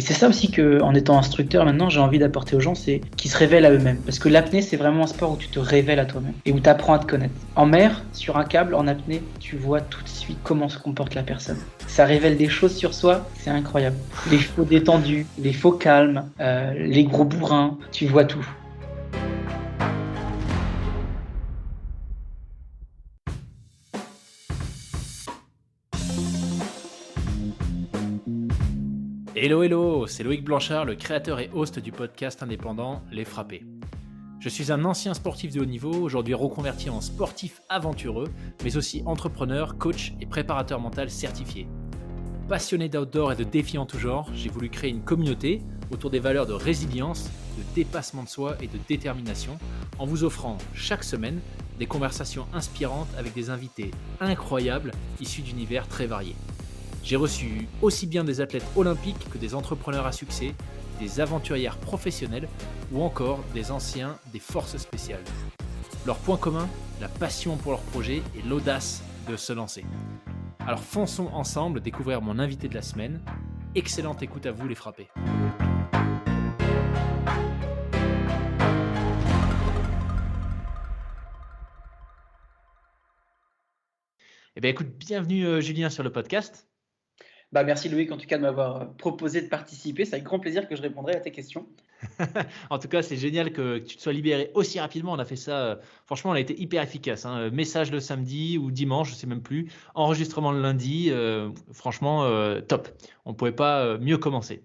c'est ça aussi que, en étant instructeur maintenant, j'ai envie d'apporter aux gens, c'est qu'ils se révèlent à eux-mêmes. Parce que l'apnée, c'est vraiment un sport où tu te révèles à toi-même et où tu apprends à te connaître. En mer, sur un câble, en apnée, tu vois tout de suite comment se comporte la personne. Ça révèle des choses sur soi, c'est incroyable. Les faux détendus, les faux calmes, les gros bourrins, tu vois tout. Hello hello, c'est Loïc Blanchard, le créateur et host du podcast indépendant Les Frappés. Je suis un ancien sportif de haut niveau, aujourd'hui reconverti en sportif aventureux, mais aussi entrepreneur, coach et préparateur mental certifié. Passionné d'outdoor et de défis en tout genre, j'ai voulu créer une communauté autour des valeurs de résilience, de dépassement de soi et de détermination, en vous offrant chaque semaine des conversations inspirantes avec des invités incroyables issus d'univers très variés. J'ai reçu aussi bien des athlètes olympiques que des entrepreneurs à succès, des aventurières professionnelles ou encore des anciens des forces spéciales. Leur point commun, la passion pour leur projet et l'audace de se lancer. Alors fonçons ensemble découvrir mon invité de la semaine. Excellente écoute à vous les frappés. Eh bien écoute, bienvenue Julien sur le podcast. Merci Loïc en tout cas de m'avoir proposé de participer. C'est avec grand plaisir que je répondrai à tes questions. En tout cas, c'est génial que tu te sois libéré aussi rapidement. On a fait ça, franchement, on a été hyper efficace. Message le samedi ou dimanche, je ne sais même plus. Enregistrement le lundi, franchement, top. On ne pouvait pas mieux commencer.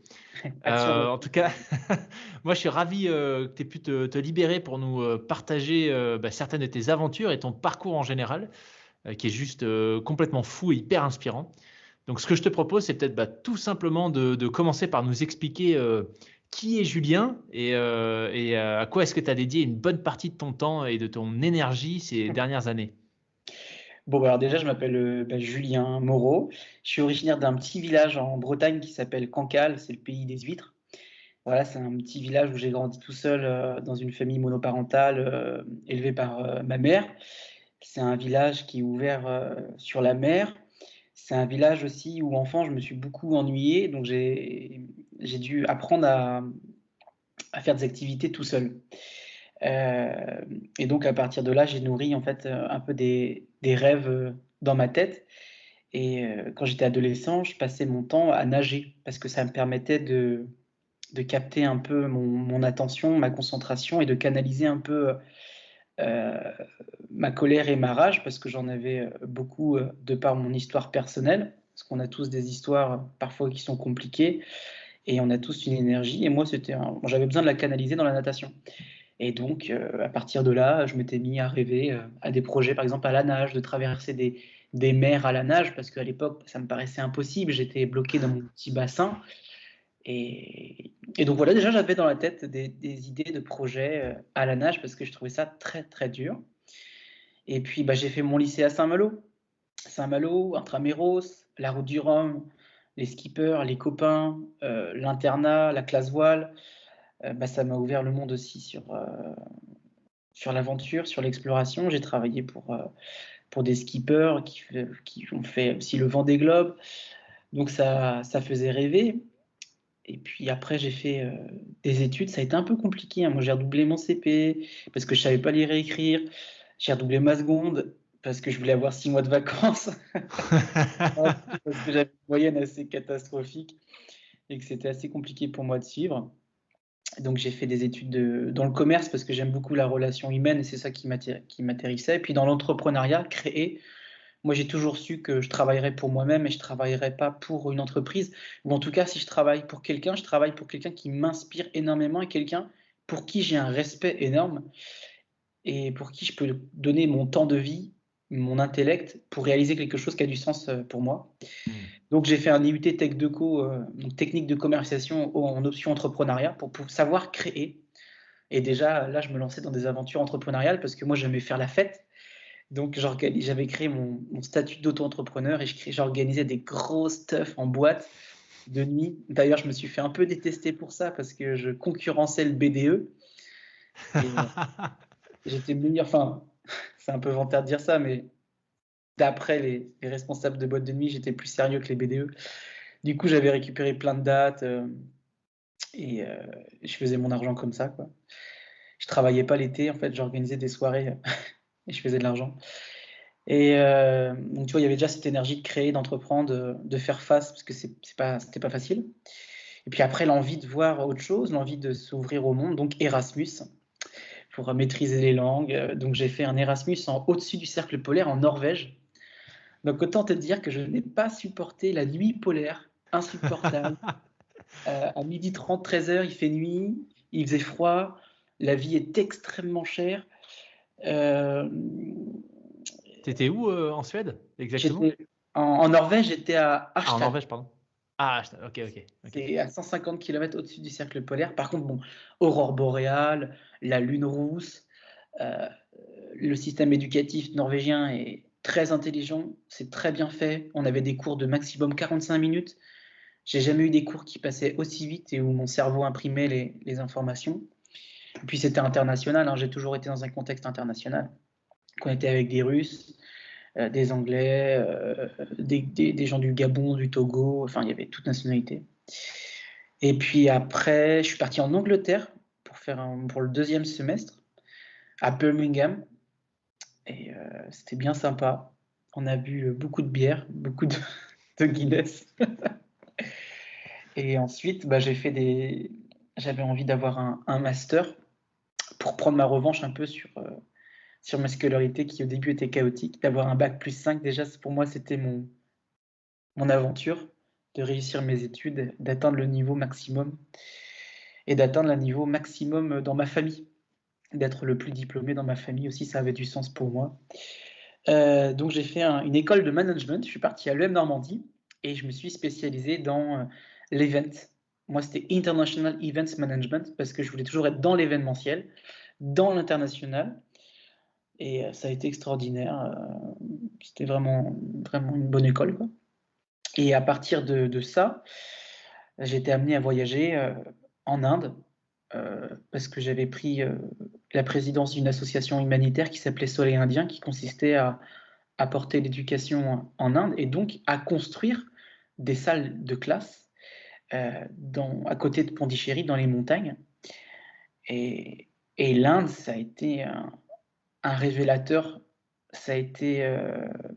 En tout cas, moi, je suis ravi que tu aies pu te libérer pour nous partager certaines de tes aventures et ton parcours en général, qui est juste complètement fou et hyper inspirant. Donc, ce que je te propose, c'est peut-être tout simplement de commencer par nous expliquer qui est Julien et à quoi est-ce que tu as dédié une bonne partie de ton temps et de ton énergie ces dernières années? Alors déjà, je m'appelle Julien Moreau. Je suis originaire d'un petit village en Bretagne qui s'appelle Cancale, c'est le pays des huîtres. Voilà, c'est un petit village où j'ai grandi tout seul dans une famille monoparentale élevée par ma mère. C'est un village qui est ouvert sur la mer. C'est un village aussi où, enfant, je me suis beaucoup ennuyé, donc j'ai dû apprendre à faire des activités tout seul. Et donc à partir de là, j'ai nourri en fait un peu des rêves dans ma tête. Et quand j'étais adolescent, je passais mon temps à nager parce que ça me permettait de capter un peu mon attention, ma concentration et de canaliser un peu ma colère et ma rage parce que j'en avais beaucoup de par mon histoire personnelle. Parce qu'on a tous des histoires parfois qui sont compliquées et on a tous une énergie. Et moi, j'avais besoin de la canaliser dans la natation. Et donc, à partir de là, je m'étais mis à rêver à des projets, par exemple à la nage, de traverser des mers à la nage, parce qu'à l'époque, ça me paraissait impossible. J'étais bloqué dans mon petit bassin. Et donc voilà, déjà, j'avais dans la tête des idées de projets à la nage, parce que je trouvais ça très, très dur. Et puis, j'ai fait mon lycée à Saint-Malo. Saint-Malo, Intramuros, la route du Rhum, les skippers, les copains, l'internat, la classe voile. Ça m'a ouvert le monde aussi sur l'aventure, sur l'exploration. J'ai travaillé pour des skippers qui ont fait aussi le Vendée Globe. Donc ça faisait rêver. Et puis après, j'ai fait des études. Ça a été un peu compliqué, hein. Moi, j'ai redoublé mon CP parce que je savais pas lire et écrire. J'ai redoublé ma seconde parce que je voulais avoir 6 mois de vacances. Parce que j'avais une moyenne assez catastrophique et que c'était assez compliqué pour moi de suivre. Donc j'ai fait des études dans le commerce parce que j'aime beaucoup la relation humaine et c'est ça qui m'atterrissait. Et puis dans l'entrepreneuriat, créer, moi j'ai toujours su que je travaillerais pour moi-même et je ne travaillerais pas pour une entreprise. Ou en tout cas, si je travaille pour quelqu'un, je travaille pour quelqu'un qui m'inspire énormément et quelqu'un pour qui j'ai un respect énorme et pour qui je peux donner mon temps de vie, mon intellect pour réaliser quelque chose qui a du sens pour moi. Donc j'ai fait un IUT Tech Deco, donc technique de commercialisation en option entrepreneuriat pour savoir créer. Et déjà là, je me lançais dans des aventures entrepreneuriales parce que moi j'aimais faire la fête. Donc j'avais créé mon statut d'auto-entrepreneur et j'organisais des gros stuff en boîte de nuit. D'ailleurs, je me suis fait un peu détester pour ça parce que je concurrençais le BDE. Et j'étais meilleur, enfin, c'est un peu vantaire de dire ça, mais d'après les responsables de boîtes de nuit, j'étais plus sérieux que les BDE. Du coup, j'avais récupéré plein de dates. Et je faisais mon argent comme ça, quoi. Je travaillais pas l'été, en fait, j'organisais des soirées et je faisais de l'argent. Et donc tu vois, il y avait déjà cette énergie de créer, d'entreprendre, de faire face, parce que c'était pas facile. Et puis après, l'envie de voir autre chose, l'envie de s'ouvrir au monde, donc Erasmus, pour maîtriser les langues. Donc j'ai fait un Erasmus au-dessus du cercle polaire en Norvège. Donc autant te dire que je n'ai pas supporté la nuit polaire, insupportable. À 12h30, 13h, il fait nuit, il faisait froid, la vie est extrêmement chère. Euh, T'étais où en Suède exactement? en Norvège, j'étais à Ah, en Harstad. Norvège, pardon. Ah, ok. C'est à 150 km au-dessus du cercle polaire. Par contre, bon, aurore boréale, la lune rousse, euh, le système éducatif norvégien est très intelligent, c'est très bien fait. On avait des cours de maximum 45 minutes. J'ai jamais eu des cours qui passaient aussi vite et où mon cerveau imprimait les informations. Et puis c'était international, hein, j'ai toujours été dans un contexte international. On était avec des Russes, des Anglais, des gens du Gabon, du Togo, enfin il y avait toute nationalité. Et puis après, je suis parti en Angleterre pour le deuxième semestre à Birmingham. Et c'était bien sympa. On a bu beaucoup de bière, beaucoup de Guinness. Et ensuite, bah, j'avais envie d'avoir un master pour prendre ma revanche un peu sur ma scolarité qui au début était chaotique. D'avoir un bac plus 5, déjà pour moi, c'était mon aventure de réussir mes études, d'atteindre le niveau maximum et d'atteindre le niveau maximum dans ma famille. D'être le plus diplômé dans ma famille aussi, ça avait du sens pour moi. Donc j'ai fait une école de management, je suis parti à l'EM Normandie et je me suis spécialisé dans l'event. Moi, c'était International Events Management parce que je voulais toujours être dans l'événementiel, dans l'international. Et ça a été extraordinaire. C'était vraiment, vraiment une bonne école, quoi. Et à partir de ça, j'ai été amené à voyager en Inde parce que j'avais pris la présidence d'une association humanitaire qui s'appelait Soleil Indien, qui consistait à apporter l'éducation en Inde et donc à construire des salles de classe à côté de Pondichéry, dans les montagnes. Et, et l'Inde, ça a été un révélateur, ça a été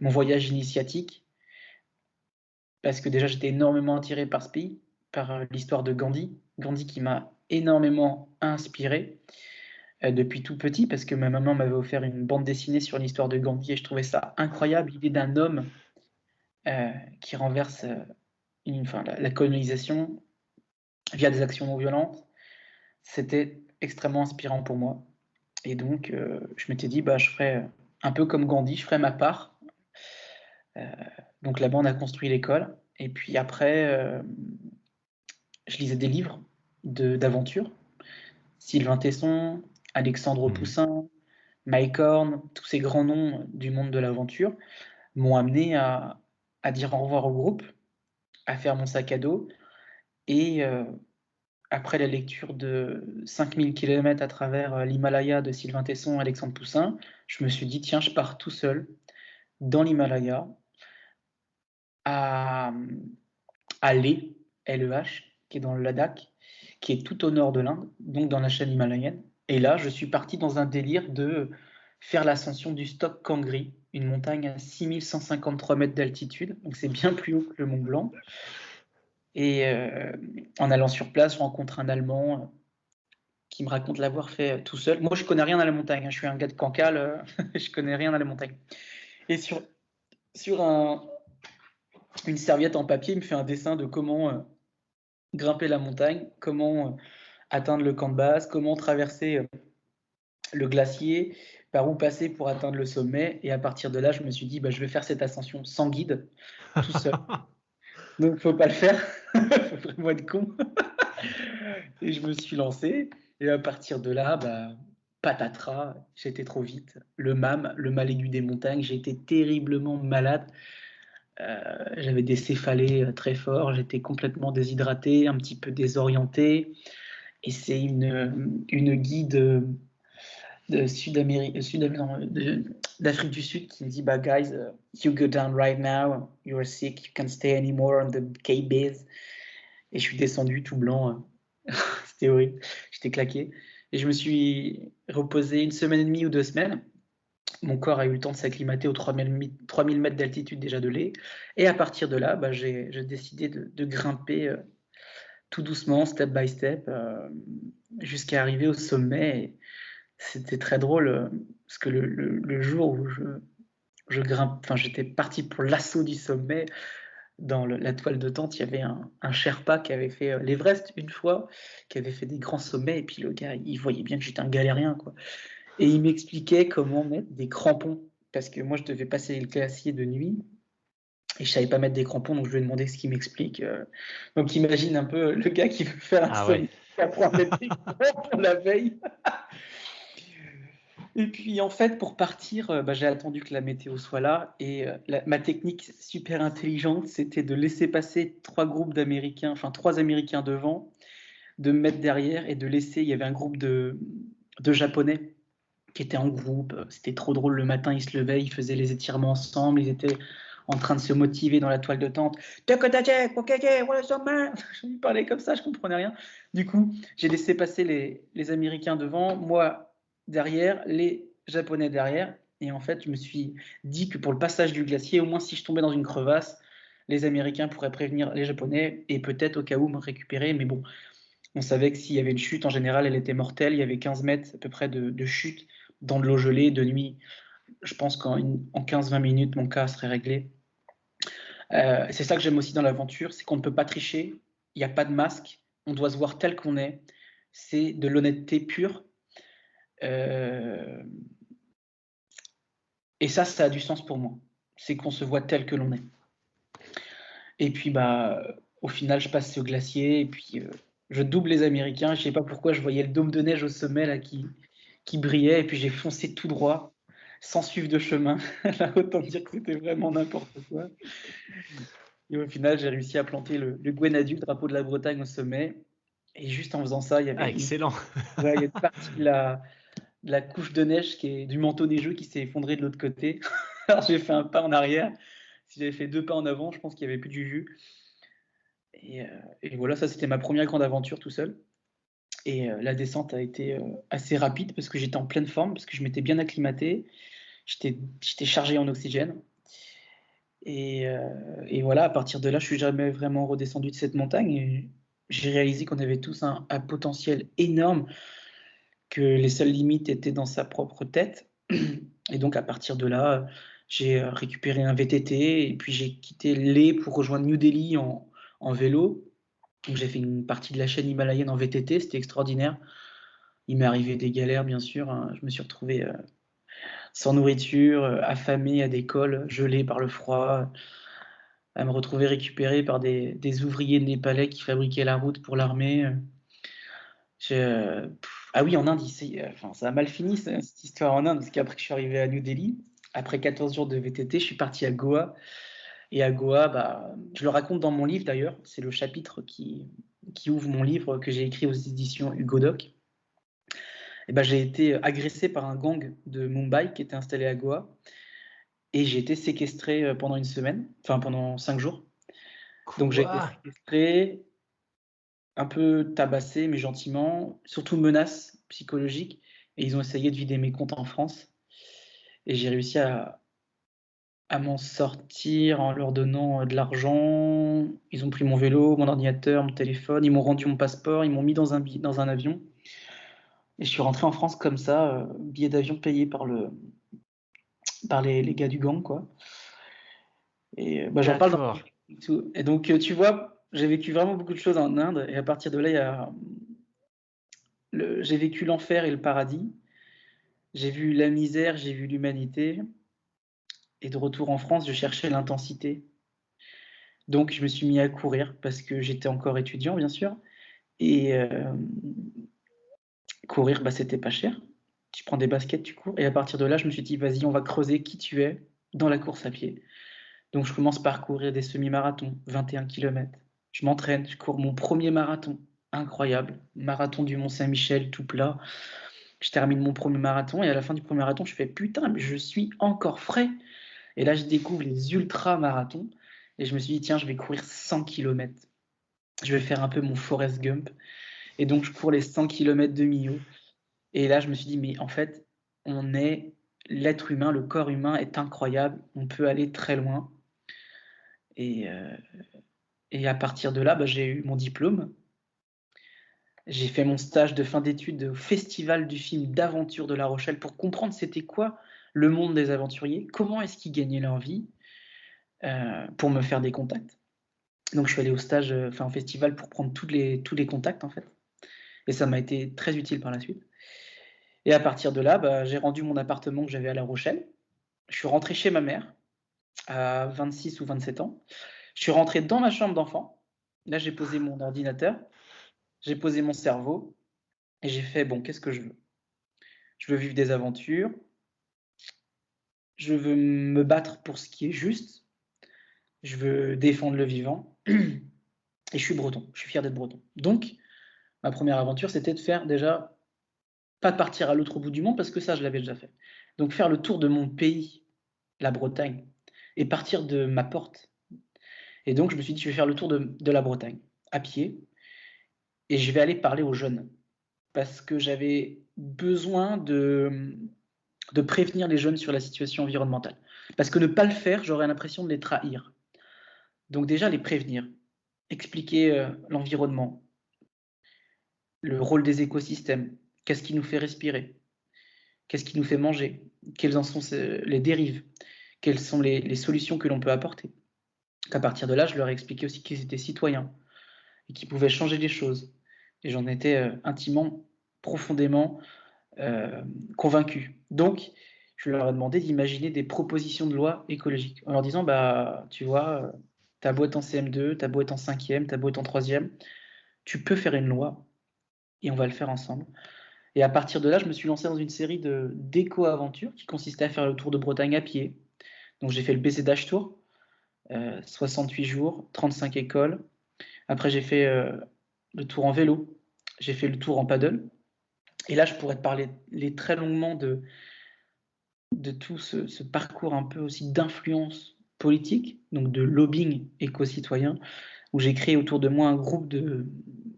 mon voyage initiatique, parce que déjà j'étais énormément attiré par ce pays, par l'histoire de Gandhi. Gandhi qui m'a énormément inspiré depuis tout petit, parce que ma maman m'avait offert une bande dessinée sur l'histoire de Gandhi et je trouvais ça incroyable, l'idée d'un homme qui renverse la colonisation via des actions non violentes. C'était extrêmement inspirant pour moi. Et donc, je m'étais dit, bah, je ferais un peu comme Gandhi, je ferais ma part. Donc là-bas, on a construit l'école. Et puis après, je lisais des livres d'aventure. Sylvain Tesson, Alexandre Poussin, Mike Horn, tous ces grands noms du monde de l'aventure m'ont amené à dire au revoir au groupe, à faire mon sac à dos. Et après la lecture de 5000 km à travers l'Himalaya de Sylvain Tesson et Alexandre Poussin, je me suis dit, tiens, je pars tout seul dans l'Himalaya à, à Leh, L-E-H, qui est dans le Ladakh, qui est tout au nord de l'Inde, donc dans la chaîne himalayenne. Et là, je suis parti dans un délire de faire l'ascension du Stok Kangri, une montagne à 6153 mètres d'altitude, donc c'est bien plus haut que le Mont Blanc. Et en allant sur place, je rencontre un Allemand qui me raconte l'avoir fait tout seul. Moi, je connais rien à la montagne, hein. Je suis un gars de Cancale, je connais rien à la montagne. Et sur une serviette en papier, il me fait un dessin de comment grimper la montagne, comment atteindre le camp de base, comment traverser le glacier, par où passer pour atteindre le sommet. Et à partir de là, je me suis dit, bah, je vais faire cette ascension sans guide, tout seul. Donc, faut pas le faire. Faut vraiment être con. Et je me suis lancé. Et à partir de là, bah, patatras, j'étais trop vite. Le MAM, le mal aigu des montagnes, j'ai été terriblement malade. J'avais des céphalées très forts, j'étais complètement déshydraté, un petit peu désorienté. Et c'est une guide d'Afrique du Sud qui me dit, bah, guys, you go down right now, you're sick, you can't stay anymore on the K-base. Et je suis descendu tout blanc C'était horrible. J'étais claqué. Et je me suis reposé 1 semaine et demie ou 2 semaines. Mon corps a eu le temps de s'acclimater aux 3000 mètres d'altitude déjà de lait. Et à partir de là, j'ai décidé de grimper tout doucement, step by step, jusqu'à arriver au sommet. Et c'était très drôle parce que le jour où je grimpe, enfin, j'étais parti pour l'assaut du sommet. Dans la toile de tente, il y avait un Sherpa qui avait fait l'Everest une fois, qui avait fait des grands sommets. Et puis le gars, il voyait bien que j'étais un galérien, quoi. Et il m'expliquait comment mettre des crampons. Parce que moi, je devais passer le glacier de nuit et je savais pas mettre des crampons, donc je lui ai demandé ce qu'il m'explique. Donc imagine un peu le gars qui veut faire un Ah ouais. sommet, qui apprend à mettre des crampons la veille. Et puis en fait, pour partir, j'ai attendu que la météo soit là. Et ma technique super intelligente, c'était de laisser passer 3 Américains devant, de me mettre derrière et de laisser. Il y avait un groupe de Japonais qui étaient en groupe. C'était trop drôle. Le matin, ils se levaient, ils faisaient les étirements ensemble. Ils étaient en train de se motiver dans la toile de tente. Je lui parlais comme ça, je comprenais rien. Du coup, j'ai laissé passer les Américains devant, moi derrière, les Japonais derrière. Et en fait, je me suis dit que pour le passage du glacier, au moins si je tombais dans une crevasse, les Américains pourraient prévenir les Japonais et peut-être au cas où me récupérer. Mais bon, on savait que s'il y avait une chute, en général, elle était mortelle. Il y avait 15 mètres à peu près de chute dans de l'eau gelée de nuit. Je pense qu'en 15-20 minutes, mon cas serait réglé. C'est ça que j'aime aussi dans l'aventure, c'est qu'on ne peut pas tricher, il n'y a pas de masque, on doit se voir tel qu'on est. C'est de l'honnêteté pure. Et ça a du sens pour moi. C'est qu'on se voit tel que l'on est. Et puis, au final, je passe ce glacier et puis je double les Américains. Je ne sais pas pourquoi, je voyais le dôme de neige au sommet là, qui brillait et puis j'ai foncé tout droit sans suivre de chemin. Là, autant dire que c'était vraiment n'importe quoi. Et au final, j'ai réussi à planter le Gwenadu, le drapeau de la Bretagne au sommet. Et juste en faisant ça, il y Ah, avait excellent. il y a une partie de la couche de neige du manteau neigeux qui s'est effondré de l'autre côté. Alors j'ai fait un pas en arrière. Si j'avais fait 2 pas en avant, je pense qu'il n'y avait plus du jus. Et voilà, ça c'était ma première grande aventure tout seul. Et la descente a été assez rapide parce que j'étais en pleine forme, parce que je m'étais bien acclimaté. J'étais chargé en oxygène. Et voilà, à partir de là, je suis jamais vraiment redescendu de cette montagne. Et j'ai réalisé qu'on avait tous un potentiel énorme, que les seules limites étaient dans sa propre tête. Et donc, à partir de là, j'ai récupéré un VTT et puis j'ai quitté Leh pour rejoindre New Delhi en vélo. Donc, j'ai fait une partie de la chaîne himalayenne en VTT, c'était extraordinaire. Il m'est arrivé des galères, bien sûr, hein. Je me suis retrouvé sans nourriture, affamé à des cols, gelé par le froid, à me retrouver récupéré par des ouvriers népalais qui fabriquaient la route pour l'armée. Ah oui, en Inde, ça a mal fini cette histoire en Inde, parce qu'après que je suis arrivé à New Delhi, après 14 jours de VTT, je suis parti à Goa. Et à Goa, je le raconte dans mon livre d'ailleurs, c'est le chapitre qui ouvre mon livre que j'ai écrit aux éditions Hugo Doc. Et j'ai été agressé par un gang de Mumbai qui était installé à Goa. Et j'ai été séquestré pendant 1 semaine, enfin pendant 5 jours. Donc j'ai été Quoi? séquestré, un peu tabassé, mais gentiment, surtout menaces psychologiques. Et ils ont essayé de vider mes comptes en France. Et j'ai réussi à m'en sortir en leur donnant de l'argent. Ils ont pris mon vélo, mon ordinateur, mon téléphone. Ils m'ont rendu mon passeport. Ils m'ont mis dans un avion. Et je suis rentré en France comme ça, billet d'avion payé par les gars du gang, quoi. Et j'en parle dans D'accord. le livre et tout. Et donc, tu vois, j'ai vécu vraiment beaucoup de choses en Inde. Et à partir de là, j'ai vécu l'enfer et le paradis. J'ai vu la misère, j'ai vu l'humanité. Et de retour en France, je cherchais l'intensité. Donc, je me suis mis à courir parce que j'étais encore étudiant, bien sûr. Et courir, c'était pas cher. Tu prends des baskets, tu cours. Et à partir de là, je me suis dit, vas-y, on va creuser qui tu es dans la course à pied. Donc, je commence par courir des semi-marathons, 21 km. Je m'entraîne, je cours mon premier marathon. Incroyable. Marathon du Mont-Saint-Michel, tout plat. Je termine mon premier marathon et à la fin du premier marathon, je fais putain, mais je suis encore frais. Et là, je découvre les ultra-marathons et je me suis dit, tiens, je vais courir 100 km. Je vais faire un peu mon Forrest Gump. Et donc, je cours les 100 km de Millau. Et là, je me suis dit, mais en fait, l'être humain, le corps humain est incroyable. On peut aller très loin. Et à partir de là, j'ai eu mon diplôme. J'ai fait mon stage de fin d'études au Festival du film d'aventure de La Rochelle pour comprendre c'était quoi le monde des aventuriers, comment est-ce qu'ils gagnaient leur vie, pour me faire des contacts. Donc je suis allé au stage, au festival pour prendre tous les contacts en fait. Et ça m'a été très utile par la suite. Et à partir de là, j'ai rendu mon appartement que j'avais à La Rochelle. Je suis rentré chez ma mère à 26 ou 27 ans. Je suis rentré dans ma chambre d'enfant. Là, j'ai posé mon ordinateur, j'ai posé mon cerveau et j'ai fait, bon, qu'est-ce que je veux? Je veux vivre des aventures, je veux me battre pour ce qui est juste, je veux défendre le vivant et je suis breton, je suis fier d'être breton. Donc, ma première aventure, c'était de faire déjà, pas de partir à l'autre bout du monde parce que ça, je l'avais déjà fait. Donc, faire le tour de mon pays, la Bretagne, et partir de ma porte. Et donc, je me suis dit, je vais faire le tour de la Bretagne à pied et je vais aller parler aux jeunes parce que j'avais besoin de prévenir les jeunes sur la situation environnementale. Parce que ne pas le faire, j'aurais l'impression de les trahir. Donc déjà, les prévenir, expliquer l'environnement, le rôle des écosystèmes, qu'est-ce qui nous fait respirer, qu'est-ce qui nous fait manger, quelles en sont les dérives, quelles sont les solutions que l'on peut apporter. À partir de là, je leur ai expliqué aussi qu'ils étaient citoyens et qu'ils pouvaient changer les choses. Et j'en étais intimement, profondément convaincu. Donc, je leur ai demandé d'imaginer des propositions de loi écologiques en leur disant, tu vois, t'as beau être en CM2, t'as beau être en 5e, t'as beau être en 3e, tu peux faire une loi et on va le faire ensemble. Et à partir de là, je me suis lancé dans une série d'éco-aventures qui consistait à faire le tour de Bretagne à pied. Donc j'ai fait le BZH Tour, 68 jours, 35 écoles. Après, j'ai fait le tour en vélo, j'ai fait le tour en paddle. Et là, je pourrais te parler très longuement de tout ce parcours un peu aussi d'influence politique, donc de lobbying éco-citoyen, où j'ai créé autour de moi un groupe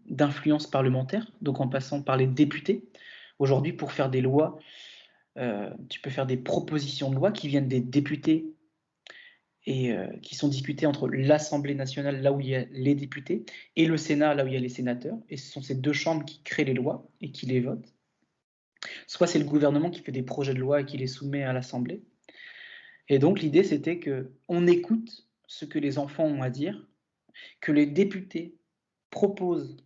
d'influence parlementaire, donc en passant par les députés. Aujourd'hui, pour faire des lois, tu peux faire des propositions de loi qui viennent des députés et qui sont discutées entre l'Assemblée nationale, là où il y a les députés, et le Sénat, là où il y a les sénateurs. Et ce sont ces deux chambres qui créent les lois et qui les votent. Soit c'est le gouvernement qui fait des projets de loi et qui les soumet à l'Assemblée. Et donc l'idée, c'était qu'on écoute ce que les enfants ont à dire, que les députés proposent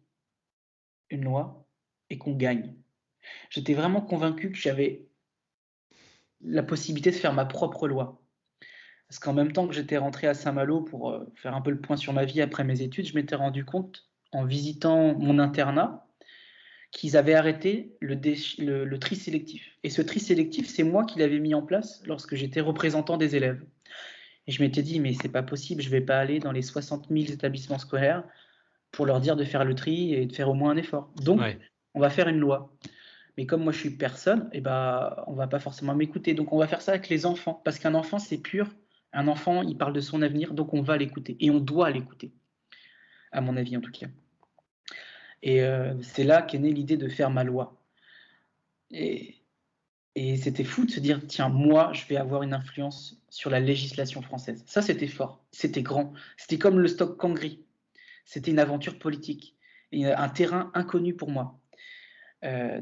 une loi et qu'on gagne. J'étais vraiment convaincu que j'avais la possibilité de faire ma propre loi. Parce qu'en même temps que j'étais rentré à Saint-Malo pour faire un peu le point sur ma vie après mes études, je m'étais rendu compte, en visitant mon internat, qu'ils avaient arrêté le tri sélectif. Et ce tri sélectif, c'est moi qui l'avais mis en place lorsque j'étais représentant des élèves. Et je m'étais dit, mais c'est pas possible, je vais pas aller dans les 60 000 établissements scolaires pour leur dire de faire le tri et de faire au moins un effort. Donc, on va faire une loi. Mais comme moi, je suis personne, on va pas forcément m'écouter. Donc, on va faire ça avec les enfants. Parce qu'un enfant, c'est pur. Un enfant, il parle de son avenir, donc on va l'écouter. Et on doit l'écouter, à mon avis en tout cas. Et c'est là qu'est née l'idée de faire ma loi. Et c'était fou de se dire, tiens, moi, je vais avoir une influence sur la législation française. Ça, c'était fort, c'était grand. C'était comme le stock Kangri. C'était une aventure politique, et un terrain inconnu pour moi.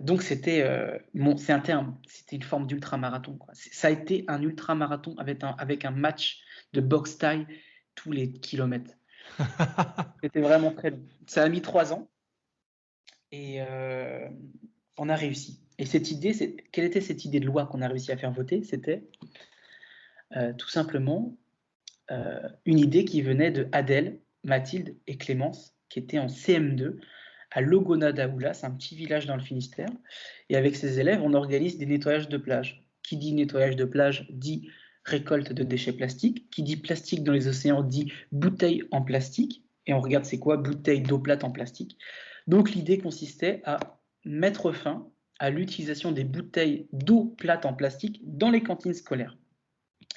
Donc, c'était un terme, c'était une forme d'ultra-marathon. Ça a été un ultra-marathon avec un match de boxe thaï tous les kilomètres. C'était vraiment très long. Ça a mis 3 ans. Et on a réussi. Et cette idée, quelle était cette idée de loi qu'on a réussi à faire voter? C'était tout simplement une idée qui venait de Adèle, Mathilde et Clémence, qui étaient en CM2 à Logonadaoula, c'est un petit village dans le Finistère. Et avec ces élèves, on organise des nettoyages de plage. Qui dit nettoyage de plage dit récolte de déchets plastiques. Qui dit plastique dans les océans dit bouteilles en plastique. Et on regarde c'est quoi bouteilles d'eau plate en plastique. Donc l'idée consistait à mettre fin à l'utilisation des bouteilles d'eau plate en plastique dans les cantines scolaires.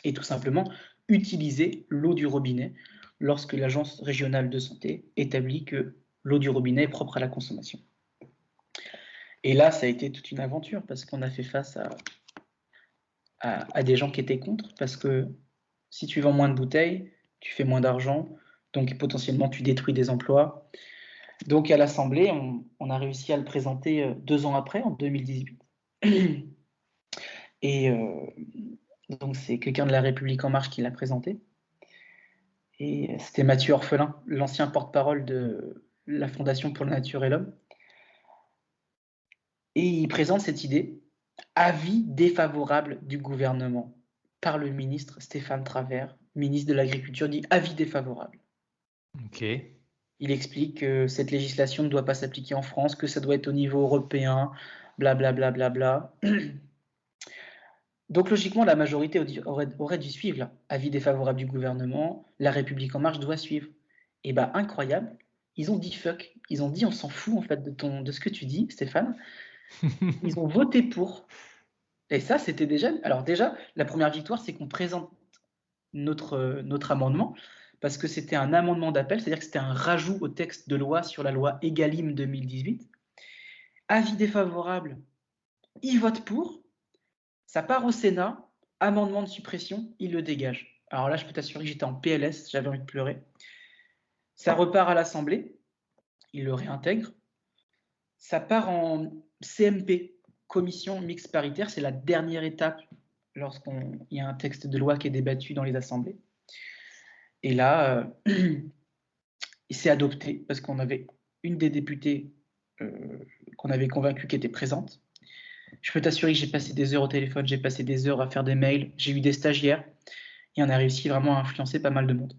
Et tout simplement utiliser l'eau du robinet lorsque l'Agence régionale de santé établit que l'eau du robinet est propre à la consommation. Et là, ça a été toute une aventure parce qu'on a fait face à des gens qui étaient contre. Parce que si tu vends moins de bouteilles, tu fais moins d'argent. Donc potentiellement, tu détruis des emplois. Donc à l'Assemblée, on a réussi à le présenter 2 ans après, en 2018. Et donc c'est quelqu'un de La République En Marche qui l'a présenté. Et c'était Mathieu Orphelin, l'ancien porte-parole de la Fondation pour la Nature et l'Homme. Et il présente cette idée, avis défavorable du gouvernement, par le ministre Stéphane Travert, ministre de l'Agriculture, dit avis défavorable. Ok. Il explique que cette législation ne doit pas s'appliquer en France, que ça doit être au niveau européen, blablabla. Bla, bla, bla. Donc logiquement, la majorité aurait dû suivre là. Avis défavorable du gouvernement, La République En Marche doit suivre. Et bah incroyable, ils ont dit fuck, ils ont dit on s'en fout en fait de ce que tu dis, Stéphane. Ils ont voté pour. Et ça, c'était déjà. Alors déjà, la première victoire, c'est qu'on présente notre amendement, parce que c'était un amendement d'appel, c'est-à-dire que c'était un rajout au texte de loi sur la loi Egalim 2018. Avis défavorable, ils votent pour, ça part au Sénat, amendement de suppression, ils le dégagent. Alors là, je peux t'assurer que j'étais en PLS, j'avais envie de pleurer. Ça repart à l'Assemblée, ils le réintègrent. Ça part en CMP, commission mixte paritaire, c'est la dernière étape lorsqu'il y a un texte de loi qui est débattu dans les assemblées. Et là, il s'est adopté parce qu'on avait une des députées qu'on avait convaincue qui était présente. Je peux t'assurer que j'ai passé des heures au téléphone, j'ai passé des heures à faire des mails, j'ai eu des stagiaires et on a réussi vraiment à influencer pas mal de monde.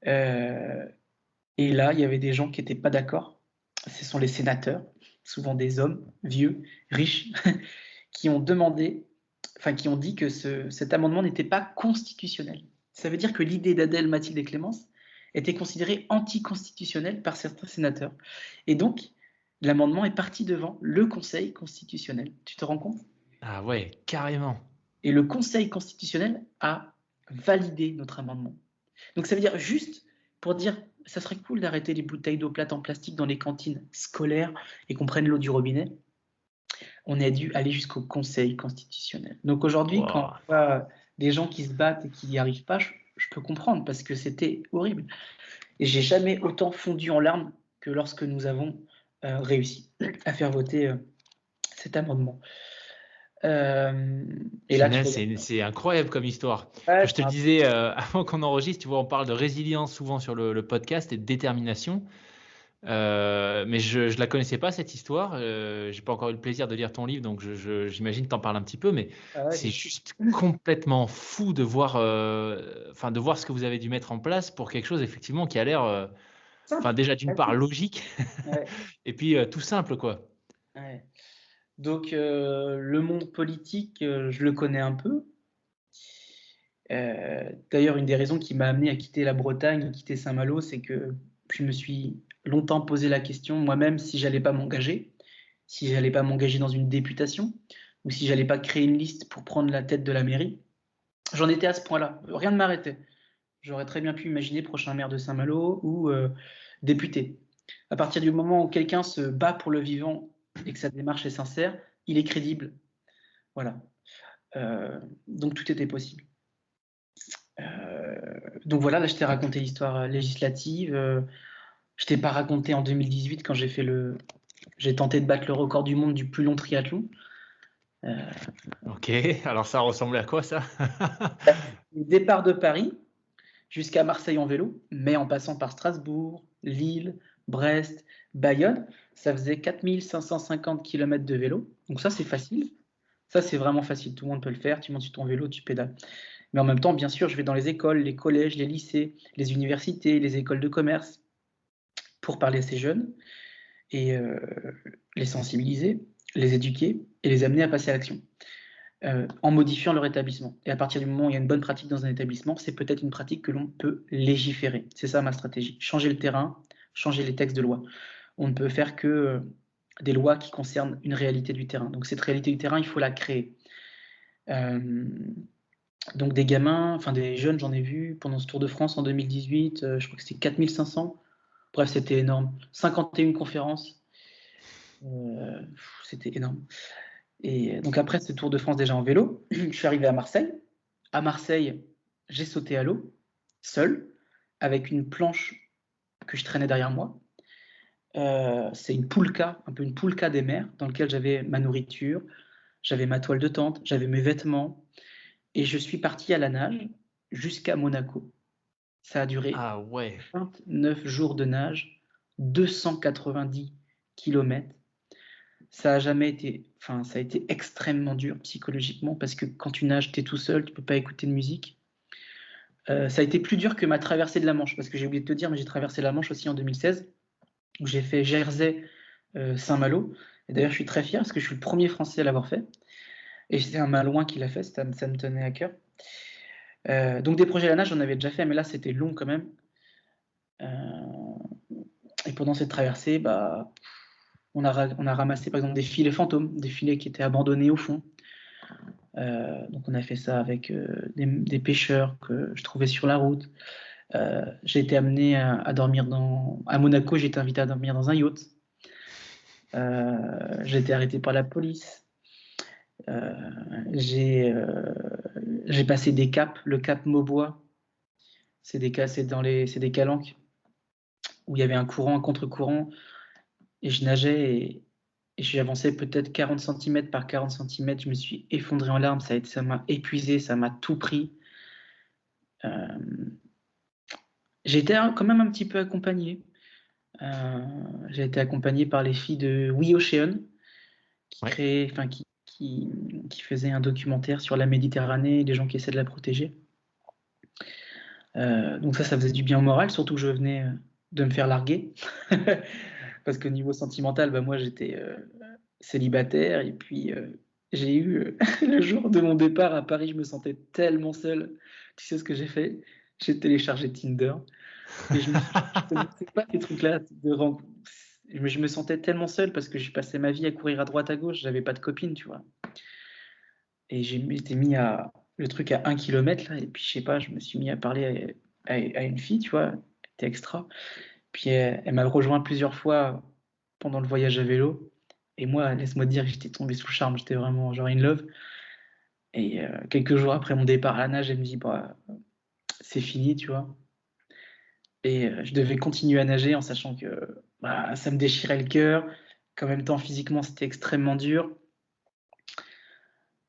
Et là, il y avait des gens qui n'étaient pas d'accord. Ce sont les sénateurs, souvent des hommes vieux, riches, qui ont dit que cet amendement n'était pas constitutionnel. Ça veut dire que l'idée d'Adèle, Mathilde et Clémence était considérée anticonstitutionnelle par certains sénateurs. Et donc, l'amendement est parti devant le Conseil constitutionnel. Tu te rends compte? Ah ouais, carrément. Et le Conseil constitutionnel a validé notre amendement. Donc ça veut dire juste pour dire, ça serait cool d'arrêter les bouteilles d'eau plate en plastique dans les cantines scolaires et qu'on prenne l'eau du robinet. On a dû aller jusqu'au Conseil constitutionnel. Donc aujourd'hui, quand on voit des gens qui se battent et qui n'y arrivent pas, je peux comprendre parce que c'était horrible. Et j'ai jamais autant fondu en larmes que lorsque nous avons réussi à faire voter cet amendement. Et là, c'est incroyable comme histoire. Ouais, je te le disais avant qu'on enregistre, tu vois, on parle de résilience souvent sur le podcast et de détermination. Mais je ne la connaissais pas, cette histoire. Je n'ai pas encore eu le plaisir de lire ton livre, donc j'imagine que tu en parles un petit peu, mais c'est juste complètement fou de voir, de voir ce que vous avez dû mettre en place pour quelque chose effectivement qui a l'air, déjà d'une part logique, et puis tout simple, quoi. Ouais. Donc le monde politique, je le connais un peu. D'ailleurs, une des raisons qui m'a amené à quitter la Bretagne, à quitter Saint-Malo, c'est que je me suis longtemps posé la question moi-même si j'allais pas m'engager, si j'allais pas m'engager dans une députation, ou si j'allais pas créer une liste pour prendre la tête de la mairie. J'en étais à ce point-là, rien ne m'arrêtait. J'aurais très bien pu imaginer prochain maire de Saint-Malo ou député. À partir du moment où quelqu'un se bat pour le vivant et que sa démarche est sincère, il est crédible. Voilà. Donc tout était possible. Donc voilà, là je t'ai raconté l'histoire législative. Je t'ai pas raconté en 2018 quand j'ai tenté de battre le record du monde du plus long triathlon. Ok, alors ça ressemblait à quoi ça? Départ de Paris jusqu'à Marseille en vélo, mais en passant par Strasbourg, Lille, Brest, Bayonne, ça faisait 4550 km de vélo. Donc ça c'est facile. Ça c'est vraiment facile, tout le monde peut le faire. Tu montes sur ton vélo, tu pédales. Mais en même temps, bien sûr, je vais dans les écoles, les collèges, les lycées, les universités, les écoles de commerce pour parler à ces jeunes et les sensibiliser, les éduquer et les amener à passer à l'action en modifiant leur établissement. Et à partir du moment où il y a une bonne pratique dans un établissement, c'est peut-être une pratique que l'on peut légiférer. C'est ça ma stratégie. Changer le terrain, changer les textes de loi. On ne peut faire que des lois qui concernent une réalité du terrain. Donc cette réalité du terrain, il faut la créer. Donc des gamins, enfin des jeunes, j'en ai vu pendant ce Tour de France en 2018, je crois que c'était 4500. Bref, c'était énorme. 51 conférences. C'était énorme. Et donc après ce Tour de France déjà en vélo, je suis arrivé à Marseille. À Marseille, j'ai sauté à l'eau, seul, avec une planche que je traînais derrière moi. C'est une poulka, un peu une poulka des mers, dans laquelle j'avais ma nourriture, j'avais ma toile de tente, j'avais mes vêtements, et je suis parti à la nage jusqu'à Monaco. Ça a duré Ah ouais. 29 jours de nage, 290 kilomètres. Ça a jamais été, enfin, ça a été extrêmement dur psychologiquement parce que quand tu nages, tu es tout seul, tu peux pas écouter de musique. Ça a été plus dur que ma traversée de la Manche parce que j'ai oublié de te dire, mais j'ai traversé la Manche aussi en 2016 où j'ai fait Jersey, Saint-Malo. Et d'ailleurs, je suis très fier parce que je suis le premier Français à l'avoir fait. Et c'est un Malouin qui l'a fait, ça me tenait à cœur. Donc des projets à la nage, j'en avais déjà fait, mais là c'était long quand même. Et pendant cette traversée, bah, on a ramassé par exemple des filets fantômes, des filets qui étaient abandonnés au fond. Donc on a fait ça avec des pêcheurs que je trouvais sur la route. J'ai été amené à dormir à Monaco, j'ai été invité à dormir dans un yacht. J'ai été arrêté par la police. Euh, j'ai passé des caps, le cap Maubois. C'est des calanques où il y avait un courant, un contre-courant, et je nageais et j'ai avancé peut-être 40 cm par 40 cm. Je me suis effondré en larmes, ça m'a épuisé, ça m'a tout pris. J'ai été quand même un petit peu accompagné. J'ai été accompagné par les filles de We Ocean Ouais. qui faisaient un documentaire sur la Méditerranée et les gens qui essaient de la protéger. Donc ça faisait du bien au moral, surtout que je venais de me faire larguer. Parce qu'au niveau sentimental, bah, moi j'étais célibataire et puis j'ai eu le jour de mon départ à Paris, je me sentais tellement seul. Tu sais ce que j'ai fait? J'ai téléchargé Tinder et je connaissais pas ces trucs-là je me sentais tellement seul parce que j'ai passé ma vie à courir à droite à gauche, j'avais pas de copine, tu vois. Et j'ai été mis à le truc à 1 kilomètre là, et puis je sais pas, je me suis mis à parler à une fille, tu vois, c'était extra. Puis elle m'a rejoint plusieurs fois pendant le voyage à vélo. Et moi, laisse-moi te dire que j'étais tombé sous le charme, j'étais vraiment genre in love. Et quelques jours après mon départ à la nage, elle me dit, bah, c'est fini, tu vois. Et je devais continuer à nager en sachant que bah, ça me déchirait le cœur, qu'en même temps, physiquement, c'était extrêmement dur.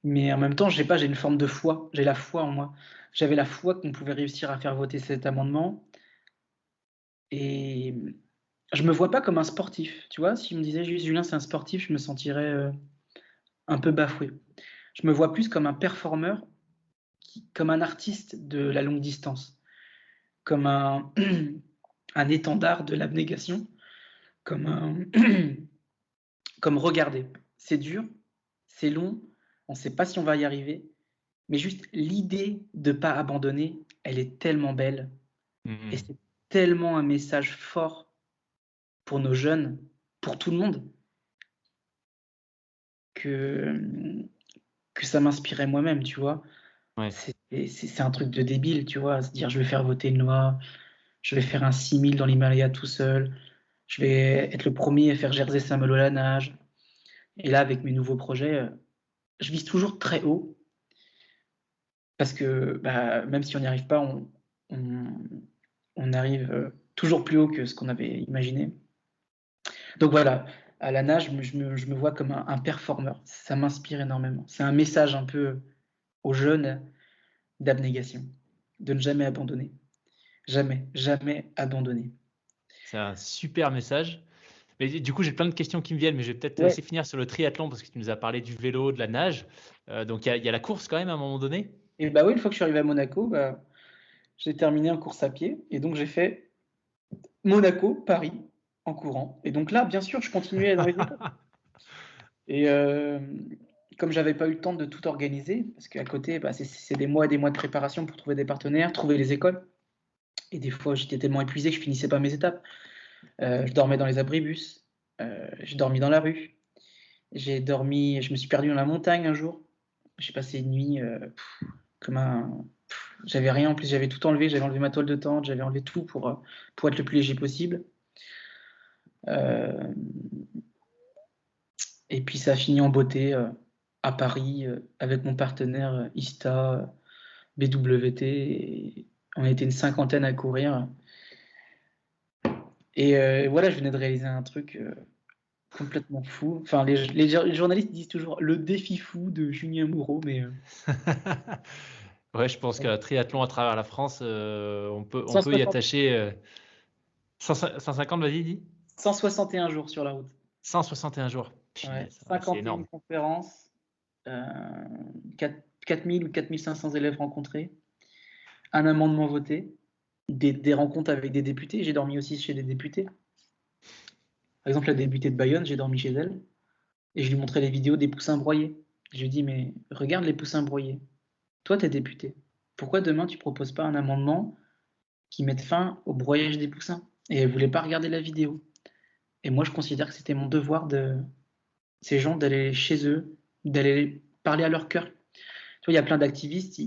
Mais en même temps, je sais pas, j'ai une forme de foi, j'ai la foi en moi. J'avais la foi qu'on pouvait réussir à faire voter cet amendement. Et je me vois pas comme un sportif, tu vois. Si on me disait juste Julien, c'est un sportif, je me sentirais un peu bafoué. Je me vois plus comme un performeur, comme un artiste de la longue distance, comme un étendard de l'abnégation, comme comme regarder. C'est dur, c'est long, on ne sait pas si on va y arriver, mais juste l'idée de ne pas abandonner, elle est tellement belle et c'est tellement un message fort pour nos jeunes, pour tout le monde, que, que ça m'inspirait moi-même, tu vois. Ouais. C'est un truc de débile, tu vois, se dire je vais faire voter une loi, je vais faire un 6000 dans l'Himalaya tout seul, je vais être le premier à faire Jersey Saint-Malo à la nage. Et là, avec mes nouveaux projets, je vise toujours très haut parce que bah, même si on n'y arrive pas, on, on arrive toujours plus haut que ce qu'on avait imaginé. Donc voilà, à la nage, je me vois comme un performeur. Ça m'inspire énormément. C'est un message un peu aux jeunes d'abnégation, de ne jamais abandonner. Jamais, jamais abandonner. C'est un super message. Mais du coup, j'ai plein de questions qui me viennent, mais je vais peut-être te Ouais. laisser finir sur le triathlon parce que tu nous as parlé du vélo, de la nage. Donc, il y a la course quand même à un moment donné. Et bah oui, une fois que je suis arrivé à Monaco, bah, j'ai terminé en course à pied. Et donc j'ai fait Monaco, Paris, en courant. Et donc là, bien sûr, je continuais dans les étapes. Et comme j'avais pas eu le temps de tout organiser, parce qu'à côté, bah, c'est des mois et des mois de préparation pour trouver des partenaires, trouver les écoles. Et des fois, j'étais tellement épuisé que je finissais pas mes étapes. Je dormais dans les abribus. J'ai dormi dans la rue. Je me suis perdu dans la montagne un jour. J'ai passé une nuit comme un. J'avais rien en plus, j'avais tout enlevé. J'avais enlevé ma toile de tente, j'avais enlevé tout pour être le plus léger possible. Euh, Et puis ça a fini en beauté à Paris avec mon partenaire ISTA, BWT. Et on était une cinquantaine à courir. Et voilà, je venais de réaliser un truc complètement fou. Enfin, les journalistes disent toujours le défi fou de Julien Moreau, mais Ouais, je pense qu'un triathlon à travers la France, on peut y 160 attacher 150, vas-y, dis. 161 jours sur la route. 161 jours. Ouais, Punaise, ouais, c'est 51 énorme. conférences, 4000 ou 4500 élèves rencontrés, un amendement voté, des rencontres avec des députés. J'ai dormi aussi chez des députés. Par exemple, la députée de Bayonne, j'ai dormi chez elle et je lui montrais les vidéos des poussins broyés. Je lui dis, mais regarde les poussins broyés. Toi, t'es député. Pourquoi demain tu proposes pas un amendement qui mette fin au broyage des poussins? Et elle voulait pas regarder la vidéo. Et moi, je considère que c'était mon devoir de ces gens d'aller chez eux, d'aller parler à leur cœur. Tu vois, il y a plein d'activistes,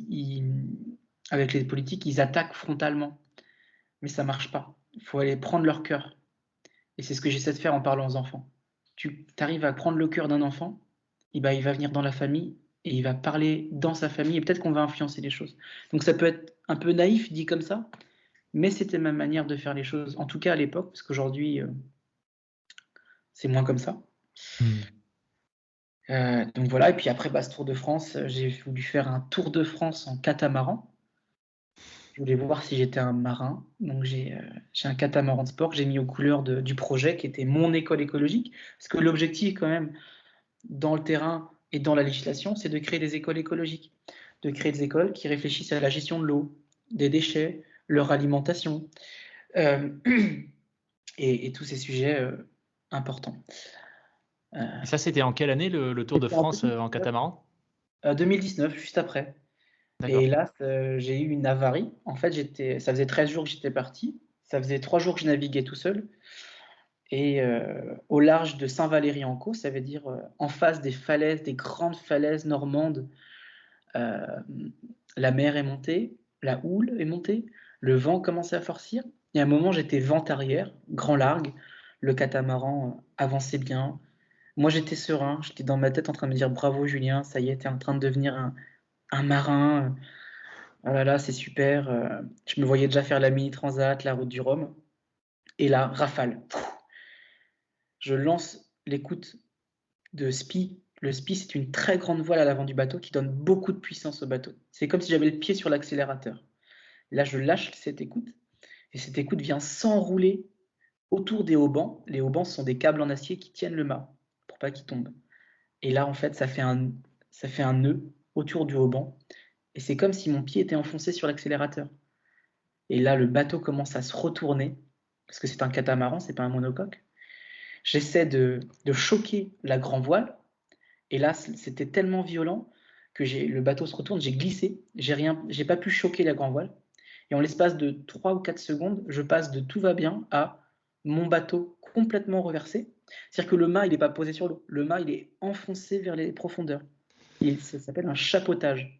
avec les politiques, ils attaquent frontalement. Mais ça marche pas. Il faut aller prendre leur cœur. Et c'est ce que j'essaie de faire en parlant aux enfants. Tu arrives à prendre le cœur d'un enfant, et ben, il va venir dans la famille et il va parler dans sa famille et peut-être qu'on va influencer les choses. Donc ça peut être un peu naïf dit comme ça, mais c'était ma manière de faire les choses, en tout cas à l'époque, parce qu'aujourd'hui c'est moins comme ça. Donc voilà, et puis après ce Tour de France, j'ai voulu faire un Tour de France en catamaran. Je voulais voir si j'étais un marin, donc j'ai un catamaran de sport que j'ai mis aux couleurs du projet qui était mon école écologique, parce que l'objectif quand même dans le terrain et dans la législation, c'est de créer des écoles écologiques, de créer des écoles qui réfléchissent à la gestion de l'eau, des déchets, leur alimentation, euh, et tous ces sujets importants. Et ça, c'était en quelle année le Tour de C'était en France en catamaran? 2019, juste après. Et D'accord. là, j'ai eu une avarie. En fait, ça faisait 13 jours que j'étais parti. Ça faisait 3 jours que je naviguais tout seul. Et au large de Saint-Valery-en-Caux, ça veut dire en face des falaises, des grandes falaises normandes, la mer est montée, la houle est montée, le vent commençait à forcir. Et à un moment, j'étais vent arrière, grand largue, le catamaran avançait bien. Moi, j'étais serein, j'étais dans ma tête en train de me dire bravo Julien, ça y est, t'es en train de devenir un marin. Oh là là, c'est super. Je me voyais déjà faire la mini transat, la route du Rhum. Et là, rafale. Je lance l'écoute de SPI. Le SPI, c'est une très grande voile à l'avant du bateau qui donne beaucoup de puissance au bateau. C'est comme si j'avais le pied sur l'accélérateur. Là, je lâche cette écoute et cette écoute vient s'enrouler autour des haubans. Les haubans sont des câbles en acier qui tiennent le mât pour pas qu'il tombe. Et là, en fait, ça fait un nœud autour du hauban et c'est comme si mon pied était enfoncé sur l'accélérateur. Et là, le bateau commence à se retourner parce que c'est un catamaran, c'est pas un monocoque. J'essaie de choquer la grand voile. Et là, c'était tellement violent que le bateau se retourne, j'ai glissé, j'ai pas pu choquer la grand voile. Et en l'espace de 3 ou 4 secondes, je passe de tout va bien à mon bateau complètement reversé. C'est-à-dire que le mât, il n'est pas posé sur l'eau. Le mât, il est enfoncé vers les profondeurs. Ça s'appelle un chapeautage.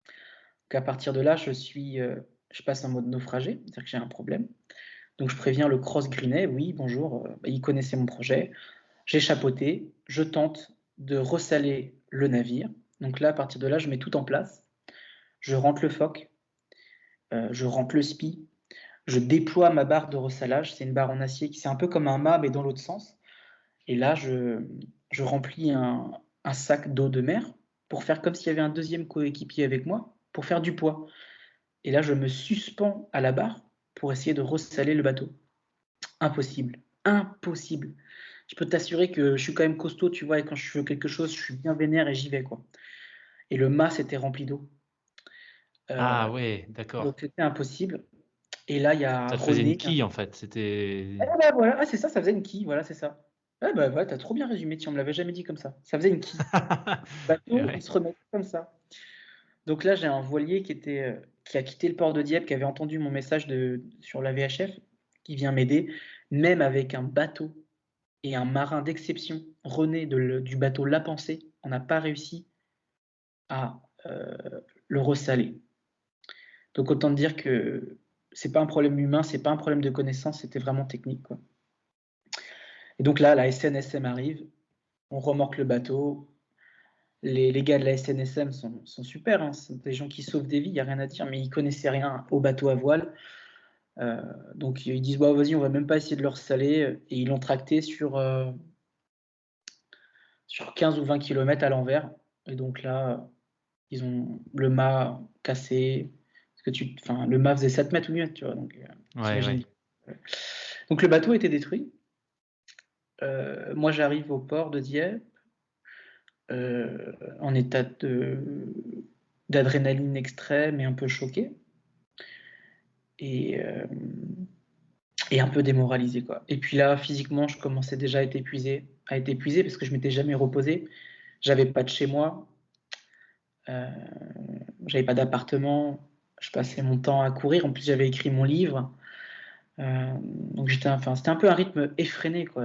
Donc à partir de là, je passe en mode naufragé, c'est-à-dire que j'ai un problème. Donc je préviens le Cross Greenet, oui, bonjour, il connaissait mon projet. J'ai chapeauté, je tente de ressaler le navire. Donc là, à partir de là, je mets tout en place. Je rentre le foc, je rentre le spi, je déploie ma barre de ressalage. C'est une barre en acier qui c'est un peu comme un mât, mais dans l'autre sens. Et là, je remplis un sac d'eau de mer pour faire comme s'il y avait un deuxième coéquipier avec moi, pour faire du poids. Et là, je me suspends à la barre pour essayer de ressaler le bateau. Impossible. Impossible. Je peux t'assurer que je suis quand même costaud, tu vois, et quand je fais quelque chose, je suis bien vénère et j'y vais, quoi. Et le mât s'était rempli d'eau. Ah ouais, d'accord. Donc c'était impossible. Et là, il y a Ça te faisait une René. quille en fait. C'était. Ah, bah, voilà. Ah, c'est ça, ça faisait une quille, voilà, c'est ça. Ah, bah, voilà, t'as trop bien résumé, tu on me l'avait jamais dit comme ça. Ça faisait une quille. Le bateau, il Ouais. se remet comme ça. Donc là, j'ai un voilier qui a quitté le port de Dieppe, qui avait entendu mon message sur la VHF, qui vient m'aider, même avec un bateau et un marin d'exception, René du bateau La Pensée, on n'a pas réussi à le ressaler. Donc autant dire que c'est pas un problème humain, c'est pas un problème de connaissance, c'était vraiment technique, quoi. Et donc là, la SNSM arrive, on remorque le bateau. Les gars de la SNSM sont super, hein. C'est des gens qui sauvent des vies, il n'y a rien à dire, mais ils connaissaient rien au bateau à voile. Donc ils disent bah, vas-y, on va même pas essayer de leur saler. Et ils l'ont tracté sur 15 ou 20 km à l'envers. Et donc là, ils ont le mât cassé. Le mât faisait 7 mètres ou mieux, tu vois. Donc t'imagines. Donc le bateau était détruit. Moi, j'arrive au port de Dieppe en état d'adrénaline extrême et un peu choqué. Et un peu démoralisé, quoi. Et puis là, physiquement, je commençais déjà à être épuisé parce que je m'étais jamais reposé. J'avais pas de chez moi, j'avais pas d'appartement, je passais mon temps à courir. En plus, j'avais écrit mon livre, donc c'était un peu un rythme effréné, quoi.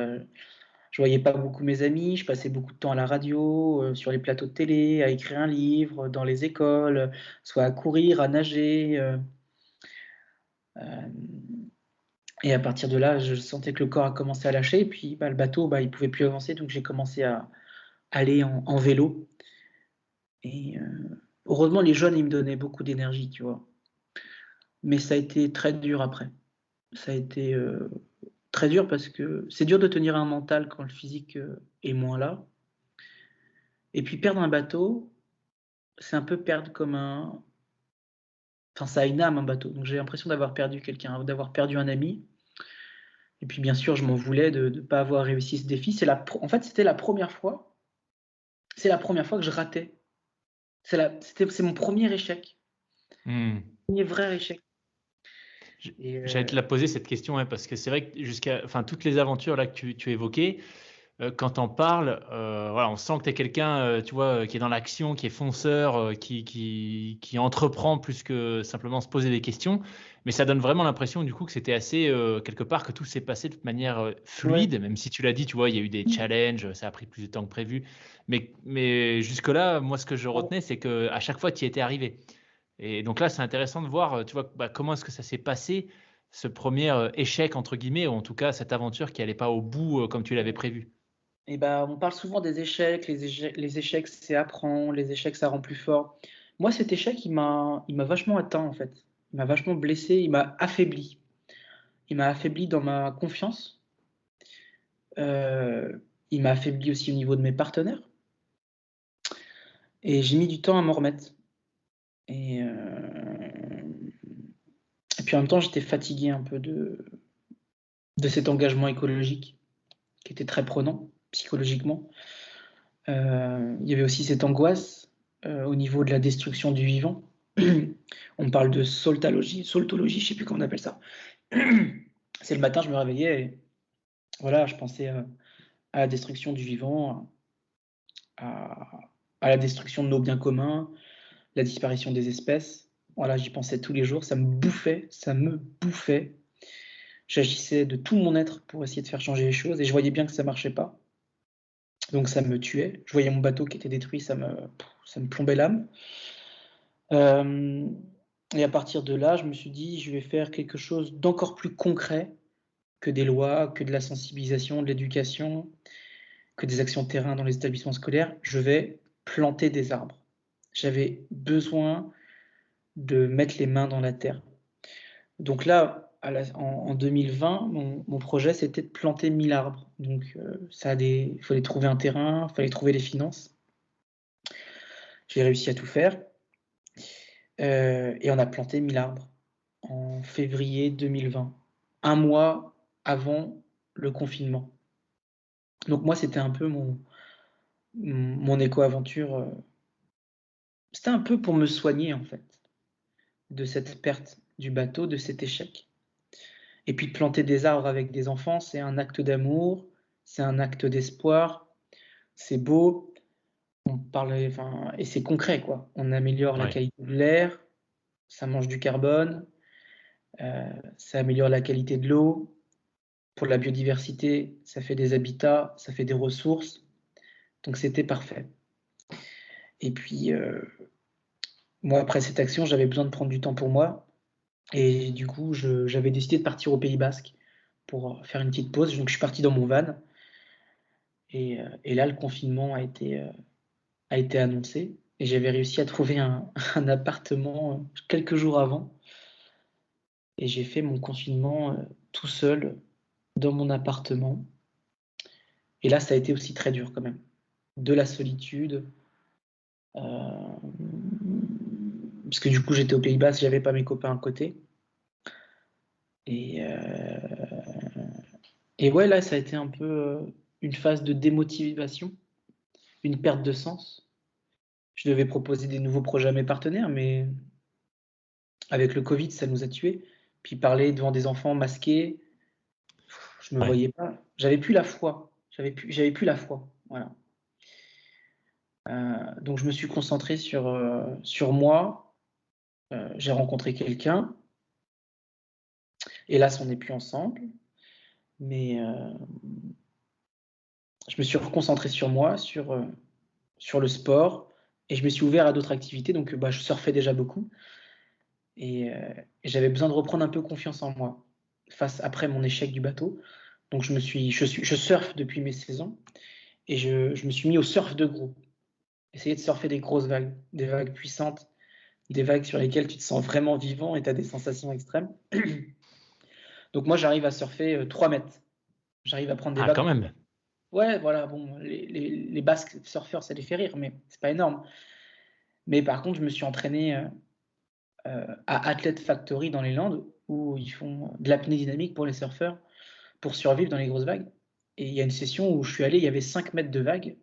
Je voyais pas beaucoup mes amis, je passais beaucoup de temps à la radio, sur les plateaux de télé, à écrire un livre, dans les écoles, soit à courir, à nager. Et à partir de là, je sentais que le corps a commencé à lâcher. Et puis, le bateau, il pouvait plus avancer. Donc, j'ai commencé à aller en vélo. Et heureusement, les jeunes, ils me donnaient beaucoup d'énergie, tu vois. Mais ça a été très dur après. Ça a été très dur parce que c'est dur de tenir un mental quand le physique est moins là. Et puis, perdre un bateau, c'est un peu perdre comme un... Enfin, ça a une âme, un bateau. Donc, j'ai l'impression d'avoir perdu quelqu'un, d'avoir perdu un ami. Et puis, bien sûr, je m'en voulais de ne pas avoir réussi ce défi. En fait, c'était la première fois. C'est la première fois que je ratais. C'est mon premier échec. Premier vrai échec. J'allais te la poser cette question, hein, parce que c'est vrai que toutes les aventures là que tu évoquais, quand on parle, voilà, on sent que tu es quelqu'un, tu vois, qui est dans l'action, qui est fonceur, qui entreprend plus que simplement se poser des questions. Mais ça donne vraiment l'impression du coup que c'était assez, quelque part, que tout s'est passé de manière fluide, Ouais. même si tu l'as dit, tu vois, il y a eu des challenges, ça a pris plus de temps que prévu. Mais jusque-là, moi, ce que je retenais, c'est qu'à chaque fois, tu y étais arrivé. Et donc là, c'est intéressant de voir, tu vois, comment est-ce que ça s'est passé, ce premier échec, entre guillemets, ou en tout cas cette aventure qui n'allait pas au bout comme tu l'avais prévu. Et on parle souvent des échecs. Les échecs, c'est apprendre. Les échecs, ça rend plus fort. Moi, cet échec, il m'a vachement atteint, en fait. Il m'a vachement blessé. Il m'a affaibli. Il m'a affaibli dans ma confiance. Il m'a affaibli aussi au niveau de mes partenaires. Et j'ai mis du temps à m'en remettre. Et puis en même temps, j'étais fatigué un peu de cet engagement écologique qui était très prenant psychologiquement. Il y avait aussi cette angoisse au niveau de la destruction du vivant. On parle de soltologie, je ne sais plus comment on appelle ça. C'est le matin, je me réveillais et voilà, je pensais à la destruction du vivant, à la destruction de nos biens communs, la disparition des espèces. Voilà, j'y pensais tous les jours, ça me bouffait. J'agissais de tout mon être pour essayer de faire changer les choses et je voyais bien que ça marchait pas. Donc ça me tuait. Je voyais mon bateau qui était détruit, ça me plombait l'âme. Et à partir de là, je me suis dit, je vais faire quelque chose d'encore plus concret que des lois, que de la sensibilisation, de l'éducation, que des actions de terrain dans les établissements scolaires. Je vais planter des arbres. J'avais besoin de mettre les mains dans la terre. Donc là, en 2020, mon projet, c'était de planter 1000 arbres. Donc, il fallait trouver un terrain, il fallait trouver les finances. J'ai réussi à tout faire. Et on a planté 1000 arbres en février 2020, un mois avant le confinement. Donc moi, c'était un peu mon éco-aventure. C'était un peu pour me soigner, en fait, de cette perte du bateau, de cet échec. Et puis de planter des arbres avec des enfants, c'est un acte d'amour, c'est un acte d'espoir, c'est beau, et c'est concret, quoi. On améliore la qualité de l'air, ça mange du carbone, ça améliore la qualité de l'eau. Pour la biodiversité, ça fait des habitats, ça fait des ressources. Donc c'était parfait. Et puis, moi, après cette action, j'avais besoin de prendre du temps pour moi. Et du coup, j'avais décidé de partir au Pays Basque pour faire une petite pause. Donc je suis parti dans mon van. Et là, le confinement a été annoncé et j'avais réussi à trouver un appartement quelques jours avant. Et j'ai fait mon confinement tout seul dans mon appartement. Et là, ça a été aussi très dur quand même. De la solitude. Parce que du coup, j'étais aux Pays-Bas, j'avais pas mes copains à côté. Et, et ouais, là, ça a été un peu une phase de démotivation, une perte de sens. Je devais proposer des nouveaux projets à mes partenaires, mais avec le Covid, ça nous a tués. Puis parler devant des enfants masqués, je me Ouais. voyais pas. J'avais plus la foi. J'avais plus la foi. Voilà. Donc je me suis concentré sur moi. J'ai rencontré quelqu'un. Hélas, on n'est plus ensemble. Mais je me suis reconcentré sur moi, sur le sport. Et je me suis ouvert à d'autres activités. Donc je surfais déjà beaucoup. Et j'avais besoin de reprendre un peu confiance en moi après mon échec du bateau. Donc je surfe depuis mes 16 ans et je me suis mis au surf de groupe. Essayer de surfer des grosses vagues, des vagues puissantes, des vagues sur lesquelles tu te sens vraiment vivant et tu as des sensations extrêmes. Donc moi j'arrive à surfer 3 mètres. J'arrive à prendre des Ah, quand vagues. même. Ouais, voilà, bon, les basques surfeurs, ça les fait rire, mais c'est pas énorme. Mais par contre, je me suis entraîné à Athlete Factory dans les Landes, où ils font de l'apnée dynamique pour les surfeurs, pour survivre dans les grosses vagues. Et il y a une session où je suis allé, il y avait 5 mètres de vagues.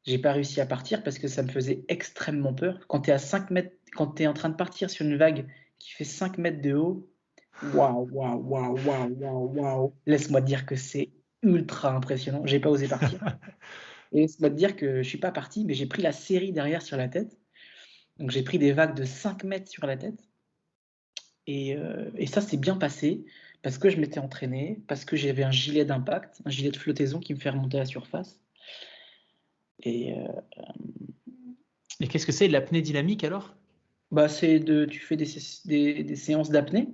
J'ai pas réussi à partir parce que ça me faisait extrêmement peur. Quand tu es à 5 mètres, quand tu es en train de partir sur une vague qui fait 5 mètres de haut, waouh, waouh, waouh, waouh, waouh, waouh. Laisse-moi te dire que c'est ultra impressionnant. J'ai pas osé partir. Et laisse-moi te dire que je suis pas parti, mais j'ai pris la série derrière sur la tête. Donc j'ai pris des vagues de 5 mètres sur la tête. Et ça s'est bien passé parce que je m'étais entraîné, parce que j'avais un gilet d'impact, un gilet de flottaison qui me fait remonter à la surface. Et Et qu'est-ce que c'est l'apnée dynamique alors? tu fais des séances d'apnée,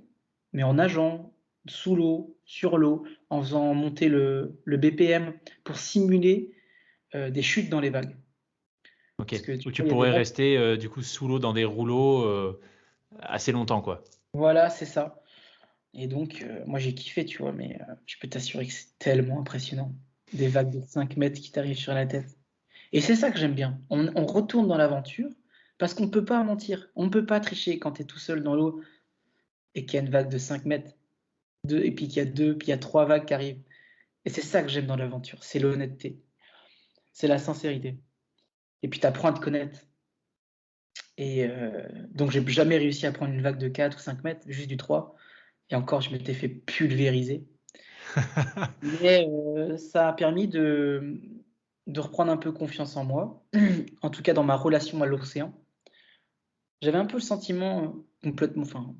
mais en nageant, sous l'eau, sur l'eau, en faisant monter le BPM pour simuler des chutes dans les vagues. Ok. Parce que tu Où tu vois, il y a des pourrais vagues. rester du coup sous l'eau dans des rouleaux assez longtemps, quoi. Voilà, c'est ça. Et donc, moi j'ai kiffé, tu vois, mais je peux t'assurer que c'est tellement impressionnant. Des vagues de 5 mètres qui t'arrivent sur la tête. Et c'est ça que j'aime bien. On retourne dans l'aventure parce qu'on ne peut pas mentir. On ne peut pas tricher quand tu es tout seul dans l'eau et qu'il y a une vague de 5 mètres, et puis qu'il y a deux, puis il y a 3 vagues qui arrivent. Et c'est ça que j'aime dans l'aventure. C'est l'honnêteté. C'est la sincérité. Et puis tu apprends à te connaître. Et donc j'ai jamais réussi à prendre une vague de 4 ou 5 mètres, juste du 3. Et encore, je m'étais fait pulvériser. Mais ça a permis de reprendre un peu confiance en moi, en tout cas dans ma relation à l'océan. J'avais un peu le sentiment complètement, enfin,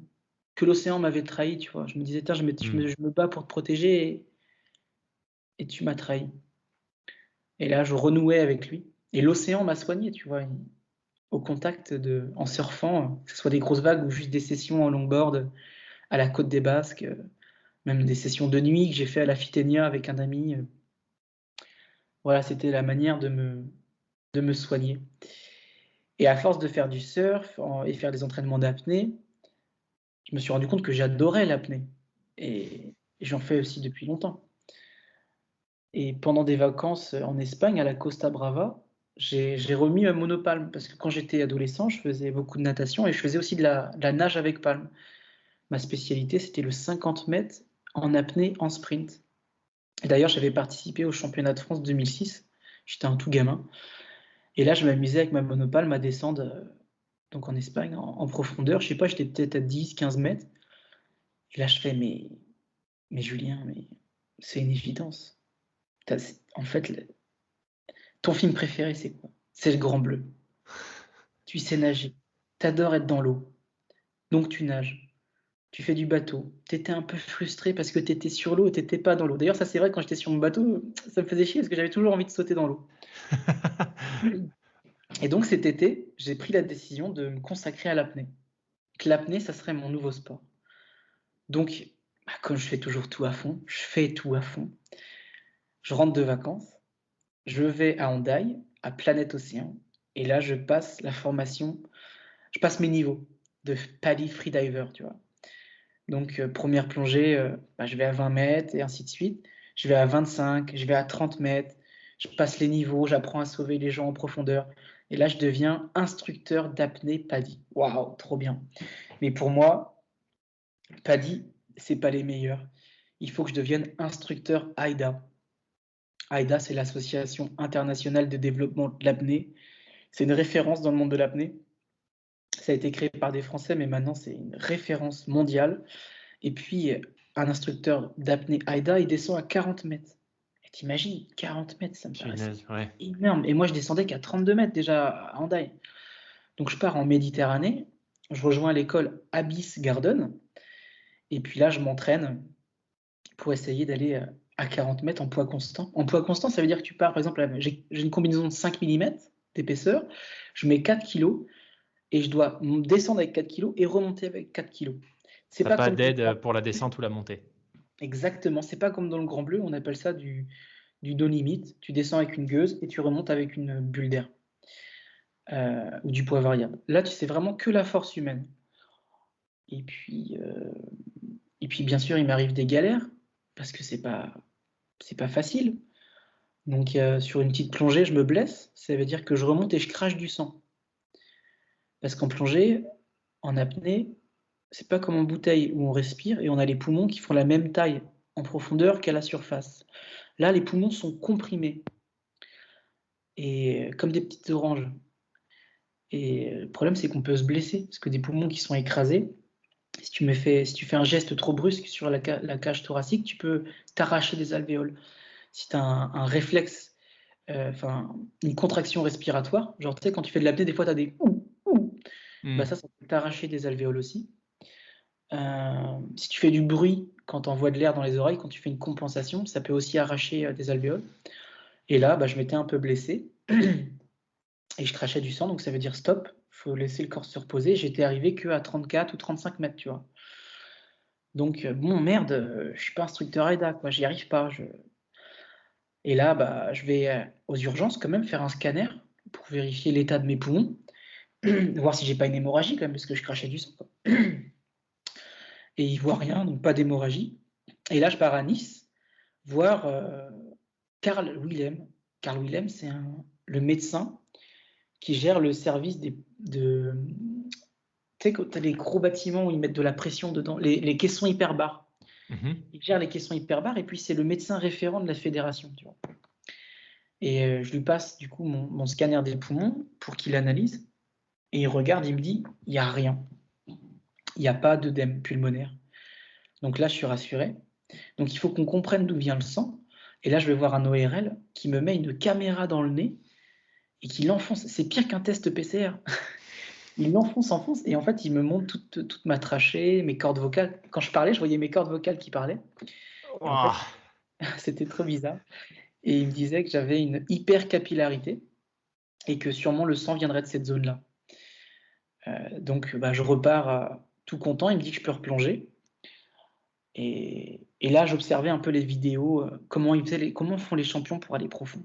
que l'océan m'avait trahi, tu vois. Je me disais, tiens, Hmm. je me bats pour te protéger et tu m'as trahi. Et là, je renouais avec lui. Et l'océan m'a soigné, tu vois, au contact en surfant, que ce soit des grosses vagues ou juste des sessions en longboard à la côte des Basques, même des sessions de nuit que j'ai fait à la Fitenia avec un ami. Voilà, c'était la manière de me soigner. Et à force de faire du surf et faire des entraînements d'apnée, je me suis rendu compte que j'adorais l'apnée. Et j'en fais aussi depuis longtemps. Et pendant des vacances en Espagne, à la Costa Brava, j'ai remis un monopalme parce que quand j'étais adolescent, je faisais beaucoup de natation et je faisais aussi de la nage avec palme. Ma spécialité, c'était le 50 mètres en apnée en sprint. Et d'ailleurs, j'avais participé au championnat de France 2006. J'étais un tout gamin. Et là, je m'amusais avec ma monopale à descendre donc en Espagne en profondeur. Je sais pas, j'étais peut-être à 10, 15 mètres. Et là, je fais, mais Julien, mais c'est une évidence. En fait, ton film préféré, c'est quoi? C'est Le Grand Bleu. Tu sais nager. T'adores être dans l'eau. Donc tu nages. Tu fais du bateau. T'étais un peu frustré parce que t'étais sur l'eau et t'étais pas dans l'eau. D'ailleurs, ça c'est vrai, quand j'étais sur mon bateau, ça me faisait chier parce que j'avais toujours envie de sauter dans l'eau. Et donc cet été, j'ai pris la décision de me consacrer à l'apnée. Que l'apnée, ça serait mon nouveau sport. Donc, comme je fais toujours tout à fond, je fais tout à fond. Je rentre de vacances je vais à Hendaye, à Planète Océan, et là, je passe mes niveaux de PADI freediver, tu vois. Donc, première plongée, je vais à 20 mètres et ainsi de suite. Je vais à 25, je vais à 30 mètres, je passe les niveaux, j'apprends à sauver les gens en profondeur. Et là, je deviens instructeur d'apnée PADI. Waouh, trop bien. Mais pour moi, PADI, c'est pas les meilleurs. Il faut que je devienne instructeur AIDA. AIDA, c'est l'Association internationale de développement de l'apnée. C'est une référence dans le monde de l'apnée. Ça a été créé par des Français, mais maintenant, c'est une référence mondiale. Et puis, un instructeur d'apnée AIDA, il descend à 40 mètres. Et t'imagines, 40 mètres, ça me paraissait Ouais. énorme. Et moi, je descendais qu'à 32 mètres déjà à Hendaye. Donc, je pars en Méditerranée. Je rejoins l'école Abyss Garden. Et puis là, je m'entraîne pour essayer d'aller à 40 mètres en poids constant. En poids constant, ça veut dire que tu pars, par exemple, j'ai une combinaison de 5 mm d'épaisseur, je mets 4 kg et je dois descendre avec 4 kg et remonter avec 4 kg. C'est T'as pas pas comme d'aide pour la descente ou la montée. Exactement, c'est pas comme dans le Grand Bleu, on appelle ça du no limit. Tu descends avec une gueuse et tu remontes avec une bulle d'air ou du poids variable. Là, tu sais vraiment que la force humaine. Et puis, bien sûr, il m'arrive des galères parce que c'est pas facile. Donc, sur une petite plongée, je me blesse. Ça veut dire que je remonte et je crache du sang. Parce qu'en plongée, en apnée, c'est pas comme en bouteille où on respire et on a les poumons qui font la même taille en profondeur qu'à la surface. Là, les poumons sont comprimés et comme des petites oranges. Et le problème, c'est qu'on peut se blesser parce que des poumons qui sont écrasés, si tu fais un geste trop brusque sur la cage thoracique, tu peux t'arracher des alvéoles. Si tu as un réflexe, une contraction respiratoire, genre tu sais, quand tu fais de l'apnée, des fois tu as des ouh, ouh. Ça peut t'arracher des alvéoles aussi. Si tu fais du bruit quand tu envoies de l'air dans les oreilles, quand tu fais une compensation, ça peut aussi arracher des alvéoles. Et là, je m'étais un peu blessé et je crachais du sang, donc ça veut dire stop, il faut laisser le corps se reposer. J'étais arrivé qu'à 34 ou 35 mètres, tu vois. Donc, bon, merde, je suis pas instructeur AIDA, quoi, j'y arrive pas. Et là, je vais aux urgences quand même faire un scanner pour vérifier l'état de mes poumons, voir si j'ai pas une hémorragie quand même, parce que je crachais du sang, quoi. Et ils voient rien, donc pas d'hémorragie. Et là, je pars à Nice voir Carl Willem. Carl Willem, c'est le médecin qui gère le service tu sais, quand tu as les gros bâtiments où ils mettent de la pression dedans, les caissons hyperbares. Il gère les caissons hyperbares et puis c'est le médecin référent de la fédération, tu vois. Et je lui passe du coup mon scanner des poumons pour qu'il analyse. Et il regarde, il me dit, il n'y a rien. Il n'y a pas d'œdème pulmonaire. Donc là, je suis rassuré. Donc il faut qu'on comprenne d'où vient le sang. Et là, je vais voir un ORL qui me met une caméra dans le nez et qui l'enfonce. C'est pire qu'un test PCR. Il l'enfonce, et en fait, il me montre toute ma trachée, mes cordes vocales. Quand je parlais, je voyais mes cordes vocales qui parlaient. Et en fait, c'était trop bizarre. Et il me disait que j'avais une hypercapillarité et que sûrement le sang viendrait de cette zone-là. Donc, je repars tout content. Il me dit que je peux replonger. Et là, j'observais un peu les vidéos, comment font les champions pour aller profond.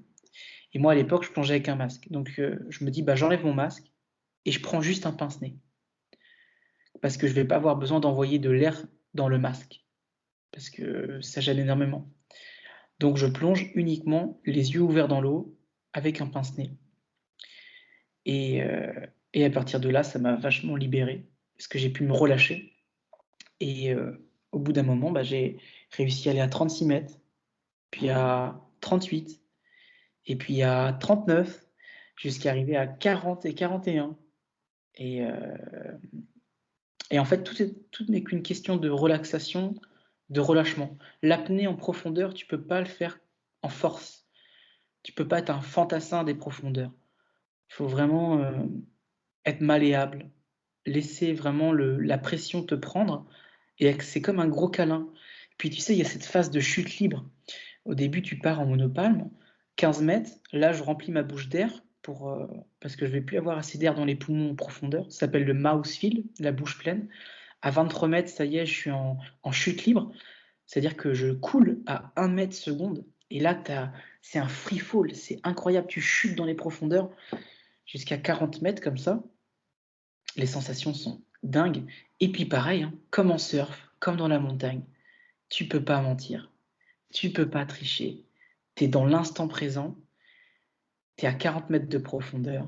Et moi, à l'époque, je plongeais avec un masque. Donc, je me dis, j'enlève mon masque et je prends juste un pince-nez. Parce que je ne vais pas avoir besoin d'envoyer de l'air dans le masque. Parce que ça gêne énormément. Donc, je plonge uniquement les yeux ouverts dans l'eau avec un pince-nez. Et à partir de là, ça m'a vachement libéré. Parce que j'ai pu me relâcher. Et au bout d'un moment, j'ai réussi à aller à 36 mètres, puis à 38, et puis à 39, jusqu'à arriver à 40 et 41. Et en fait, tout n'est qu'une question de relaxation, de relâchement. L'apnée en profondeur, tu ne peux pas le faire en force. Tu ne peux pas être un fantassin des profondeurs. Il faut vraiment être malléable, laisser vraiment la pression te prendre, et c'est comme un gros câlin. Puis tu sais, il y a cette phase de chute libre. Au début, tu pars en monopalme, 15 mètres, là je remplis ma bouche d'air, parce que je ne vais plus avoir assez d'air dans les poumons en profondeur. Ça s'appelle le mouse feel, la bouche pleine. À 23 mètres, ça y est, je suis en chute libre. C'est-à-dire que je coule à 1 mètre seconde. Et là, tu as c'est un free fall, c'est incroyable. Tu chutes dans les profondeurs jusqu'à 40 mètres comme ça. Les sensations sont dingues. Et puis pareil, hein, comme en surf, comme dans la montagne, tu peux pas mentir, tu peux pas tricher. Tu es dans l'instant présent, tu es à 40 mètres de profondeur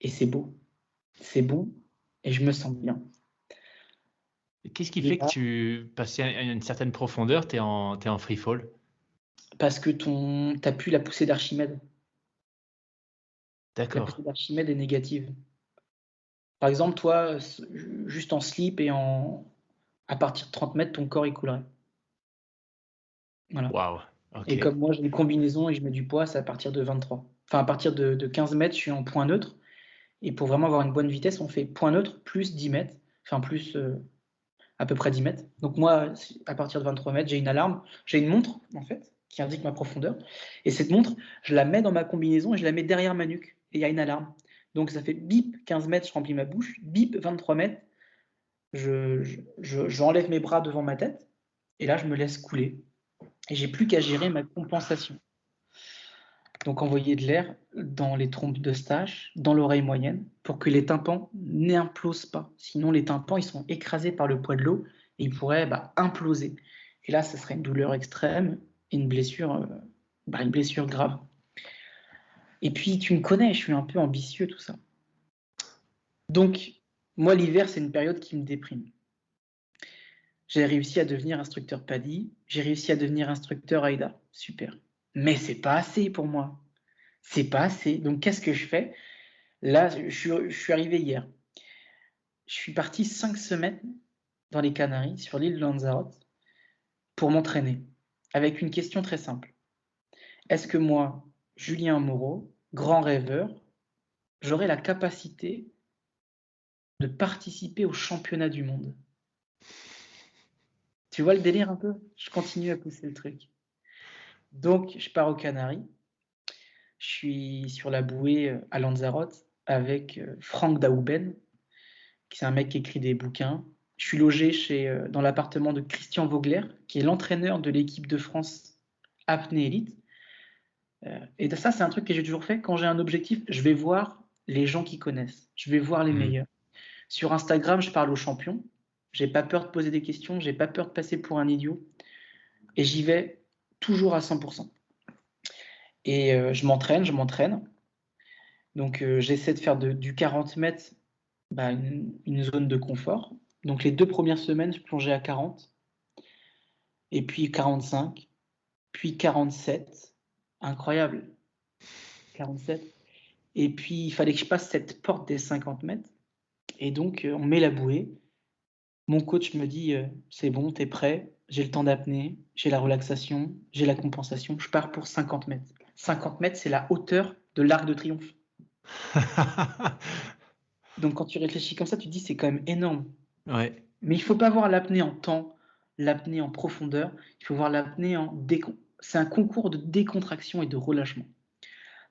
et c'est beau. C'est beau et je me sens bien. Qu'est-ce qui Et fait que là, tu, passé à une certaine profondeur, t'es en free fall? parce que t'as plus la poussée d'Archimède. La D'accord. poussée d'Archimède est négative. Par exemple, toi, juste en slip et à partir de 30 mètres, ton corps il coulerait. Voilà. Waouh. Ok. Et comme moi, j'ai une combinaison et je mets du poids, c'est à partir de 23. Enfin, à partir de 15 mètres, je suis en point neutre. Et pour vraiment avoir une bonne vitesse, on fait point neutre plus 10 mètres. Enfin, plus à peu près 10 mètres. Donc moi, à partir de 23 mètres, j'ai une alarme. J'ai une montre, en fait, qui indique ma profondeur. Et cette montre, je la mets dans ma combinaison et je la mets derrière ma nuque. Et il y a une alarme. Donc ça fait bip, 15 mètres, je remplis ma bouche. Bip, 23 mètres, j'enlève mes bras devant ma tête. Et là, je me laisse couler. Et j'ai plus qu'à gérer ma compensation. Donc envoyer de l'air dans les trompes d'Eustache, dans l'oreille moyenne, pour que les tympans n'implosent pas. Sinon, les tympans, ils sont écrasés par le poids de l'eau et ils pourraient imploser. Et là, ce serait une douleur extrême et une blessure grave. Et puis, tu me connais, je suis un peu ambitieux, tout ça. Donc, moi, l'hiver, c'est une période qui me déprime. J'ai réussi à devenir instructeur PADI, j'ai réussi à devenir instructeur AIDA. Super. Mais c'est pas assez pour moi. C'est pas assez. Donc, qu'est-ce que je fais? Là, je suis arrivé hier. Je suis parti 5 semaines dans les Canaries, sur l'île de Lanzarote, pour m'entraîner, avec une question très simple. Est-ce que moi, Julien Moreau, grand rêveur, j'aurai la capacité de participer au championnat du monde? Tu vois le délire un peu? Je continue à pousser le truc. Donc, je pars aux Canaries. Je suis sur la bouée à Lanzarote avec Franck Daouben, qui est un mec qui écrit des bouquins. Je suis logé dans l'appartement de Christian Vogler, qui est l'entraîneur de l'équipe de France apnée élite. Et ça, c'est un truc que j'ai toujours fait. Quand j'ai un objectif, je vais voir les gens qui connaissent. Je vais voir les meilleurs. Sur Instagram, je parle aux champions. J'ai pas peur de poser des questions. J'ai pas peur de passer pour un idiot. Et j'y vais toujours à 100%. Et je m'entraîne. Donc, j'essaie de faire du 40 mètres une zone de confort. Donc, les 2 premières semaines, je plongeais à 40. Et puis 45. Puis 47. Incroyable. 47. Et puis, il fallait que je passe cette porte des 50 mètres. Et donc, on met la bouée. Mon coach me dit, c'est bon, t'es prêt. J'ai le temps d'apnée, j'ai la relaxation, j'ai la compensation. Je pars pour 50 mètres. 50 mètres, c'est la hauteur de l'Arc de Triomphe. Donc, quand tu réfléchis comme ça, tu te dis, c'est quand même énorme. Ouais. Mais il ne faut pas voir l'apnée en temps, l'apnée en profondeur. Il faut voir l'apnée en c'est un concours de décontraction et de relâchement.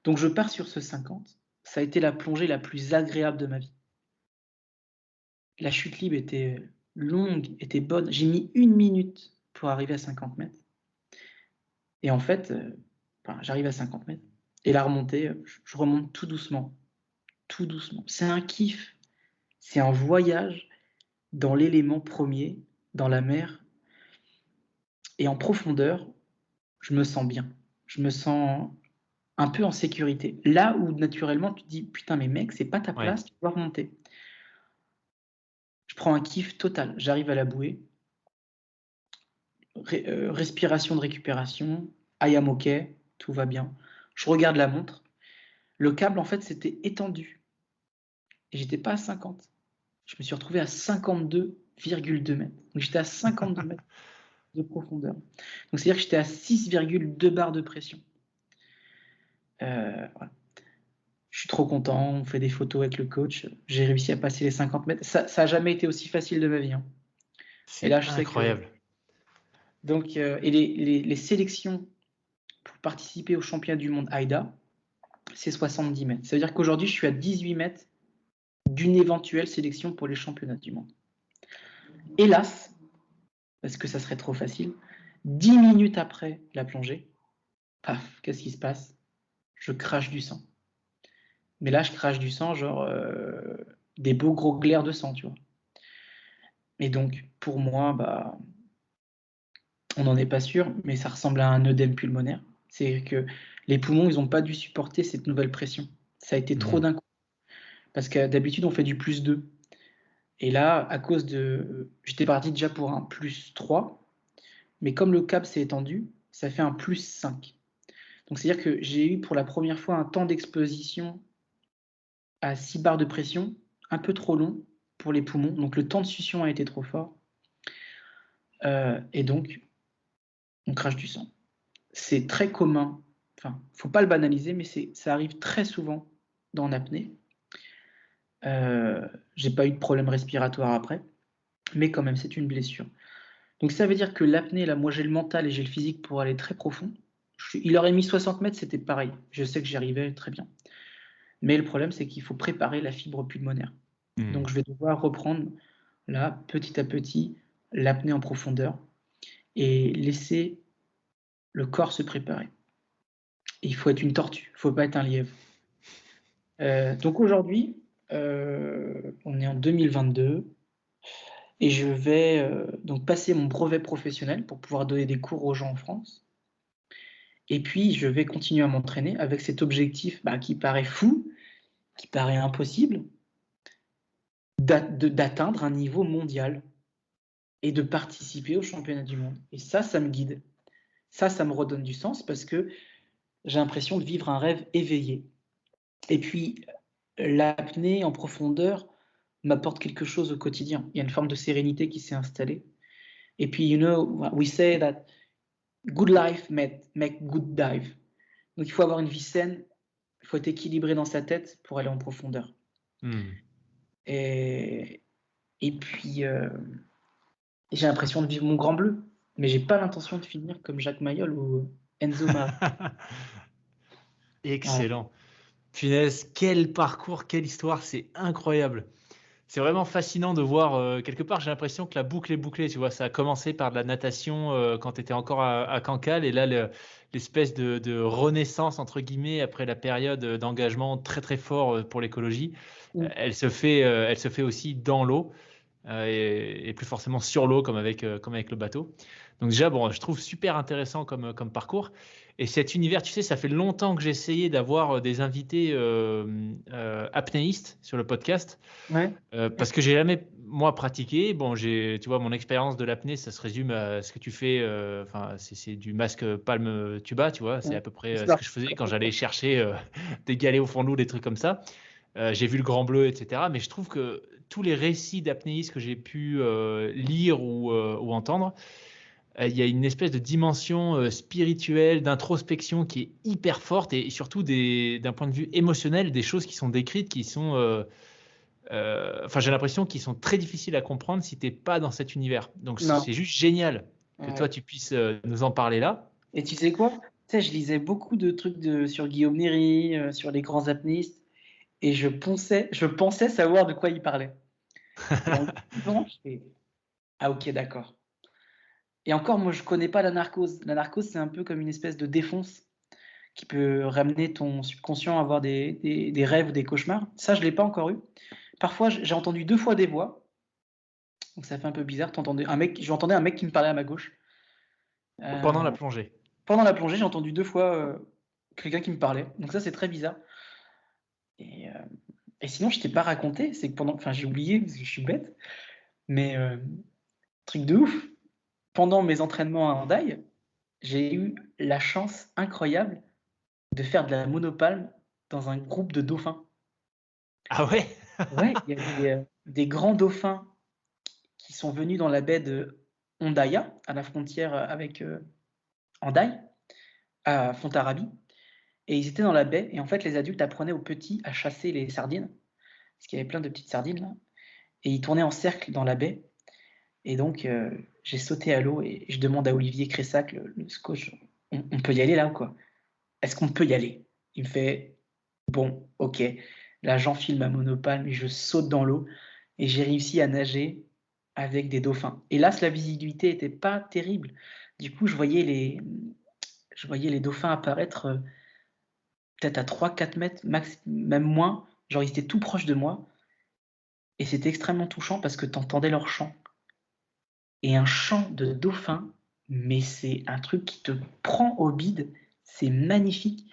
Donc, je pars sur ce 50. Ça a été la plongée la plus agréable de ma vie. La chute libre était longue, était bonne. J'ai mis 1 minute pour arriver à 50 mètres. Et en fait, j'arrive à 50 mètres. Et la remontée, je remonte tout doucement. Tout doucement. C'est un kiff. C'est un voyage dans l'élément premier, dans la mer. Et en profondeur, je me sens bien. Je me sens un peu en sécurité. Là où naturellement, tu te dis, putain, mais mec, c'est pas ta place, tu dois remonter. Je prends un kiff total. J'arrive à la bouée. Respiration de récupération. I am OK. Tout va bien. Je regarde la montre. Le câble, en fait, s'était étendu. Et j'étais pas à 50. Je me suis retrouvé à 52,2 mètres. Donc j'étais à 52 mètres de profondeur. Donc c'est-à-dire que j'étais à 6,2 bars de pression. Voilà. Je suis trop content, on fait des photos avec le coach. J'ai réussi à passer les 50 mètres. Ça n'a jamais été aussi facile de ma vie. Hein. Et là, je sais Incroyable. que. Donc, et les sélections pour participer au championnat du monde AIDA, c'est 70 mètres. Ça veut dire qu'aujourd'hui, je suis à 18 mètres d'une éventuelle sélection pour les championnats du monde. Hélas, parce que ça serait trop facile, 10 minutes après la plongée, paf, qu'est-ce qui se passe? Je crache du sang. Mais là, je crache du sang, genre des beaux gros glaires de sang, tu vois. Et donc, pour moi, bah, on n'en est pas sûr, mais ça ressemble à un œdème pulmonaire. C'est que les poumons, ils n'ont pas dû supporter cette nouvelle pression. Ça a été trop Mhm. d'un coup. Parce que d'habitude, on fait du +2. Et là, à cause de. J'étais parti déjà pour un +3, mais comme le câble s'est étendu, ça fait un +5. Donc, c'est-à-dire que j'ai eu pour la première fois un temps d'exposition à 6 bars de pression, un peu trop long pour les poumons. Donc, le temps de succion a été trop fort. Et donc, on crache du sang. C'est très commun. Enfin, faut pas le banaliser, mais ça arrive très souvent dans l'apnée. J'ai pas eu de problème respiratoire après, mais quand même, c'est une blessure. Donc ça veut dire que l'apnée, là, moi j'ai le mental et j'ai le physique pour aller très profond. Il aurait mis 60 mètres, c'était pareil. Je sais que j'y arrivais très bien. Mais le problème, c'est qu'il faut préparer la fibre pulmonaire. Donc Mhm. je vais devoir reprendre là, petit à petit, l'apnée en profondeur et laisser le corps se préparer. Et il faut être une tortue, il ne faut pas être un lièvre. Donc aujourd'hui, on est en 2022 et je vais donc passer mon brevet professionnel pour pouvoir donner des cours aux gens en France. Et puis, je vais continuer à m'entraîner avec cet objectif qui paraît fou, qui paraît impossible, d'atteindre un niveau mondial et de participer au championnat du monde. Et ça me guide. Ça me redonne du sens parce que j'ai l'impression de vivre un rêve éveillé. Et puis, l'apnée en profondeur m'apporte quelque chose au quotidien. Il y a une forme de sérénité qui s'est installée. Et puis, we say that good life make good dive. Donc, il faut avoir une vie saine, il faut être équilibré dans sa tête pour aller en profondeur. Mhm. Et, et puis, j'ai l'impression de vivre mon grand bleu, mais j'ai pas l'intention de finir comme Jacques Mayol ou Enzo Mari. Voilà. Excellent. Punaise, quel parcours, quelle histoire, c'est incroyable. C'est vraiment fascinant de voir, quelque part, j'ai l'impression que la boucle est bouclée, tu vois. Ça a commencé par de la natation quand tu étais encore à Cancale, et là, l'espèce de renaissance, entre guillemets, après la période d'engagement très très fort pour l'écologie, elle se fait aussi dans l'eau. Et plus forcément sur l'eau comme avec le bateau. Donc déjà, bon, je trouve super intéressant comme parcours. Et cet univers, tu sais, ça fait longtemps que j'ai essayé d'avoir des invités apnéistes sur le podcast Ouais. parce que j'ai jamais, moi, pratiqué. Bon, tu vois, mon expérience de l'apnée, ça se résume à ce que tu fais. Enfin, c'est du masque palme tuba, tu vois. C'est à peu près ce que je faisais quand j'allais chercher des galets au fond de l'eau, des trucs comme ça. J'ai vu le Grand Bleu, etc. Mais je trouve que tous les récits d'apnéistes que j'ai pu lire ou entendre, il y a une espèce de dimension spirituelle, d'introspection qui est hyper forte et surtout d'un point de vue émotionnel, des choses qui sont décrites qui sont, enfin j'ai l'impression qu'ils sont très difficiles à comprendre si t'es pas dans cet univers. Donc Non. c'est juste génial que toi Ouais. tu puisses nous en parler là. Et tu sais quoi? Tu sais, je lisais beaucoup de trucs sur Guillaume Néry, sur les grands apnéistes, et je pensais savoir de quoi il parlait. Et en le lisant, je fais ah ok, d'accord. Et encore, moi, je connais pas la narcose. La narcose, c'est un peu comme une espèce de défonce qui peut ramener ton subconscient à avoir des rêves ou des cauchemars. Ça, je l'ai pas encore eu. Parfois, j'ai entendu 2 fois des voix, donc ça fait un peu bizarre. J'entendais un mec qui me parlait à ma gauche. Pendant la Euh, plongée. Pendant la plongée, j'ai entendu 2 fois quelqu'un qui me parlait. Donc ça, c'est très bizarre. Et, euh, et sinon, je t'ai pas raconté, c'est que enfin, j'ai oublié parce que je suis bête, mais truc de ouf. Pendant mes entraînements à Hendaye, j'ai eu la chance incroyable de faire de la monopalme dans un groupe de dauphins. Ah ouais? Ouais, il y avait des grands dauphins qui sont venus dans la baie de Hondaia, à la frontière avec Hendaye, à Fontarabie, et ils étaient dans la baie. Et en fait, les adultes apprenaient aux petits à chasser les sardines, parce qu'il y avait plein de petites sardines là, et ils tournaient en cercle dans la baie. Et donc, j'ai sauté à l'eau et je demande à Olivier Cressac, le coach, on peut y aller là ou quoi? Est-ce qu'on peut y aller? Il me fait, bon, ok. Là, j'enfile ma monopale, mais je saute dans l'eau et j'ai réussi à nager avec des dauphins. Hélas, la visibilité n'était pas terrible. Du coup, je voyais les dauphins apparaître peut-être à 3-4 mètres, max, même moins. Genre, ils étaient tout proches de moi. Et c'était extrêmement touchant parce que tu entendais leur chant. Et un chant de dauphin, mais c'est un truc qui te prend au bide. C'est magnifique.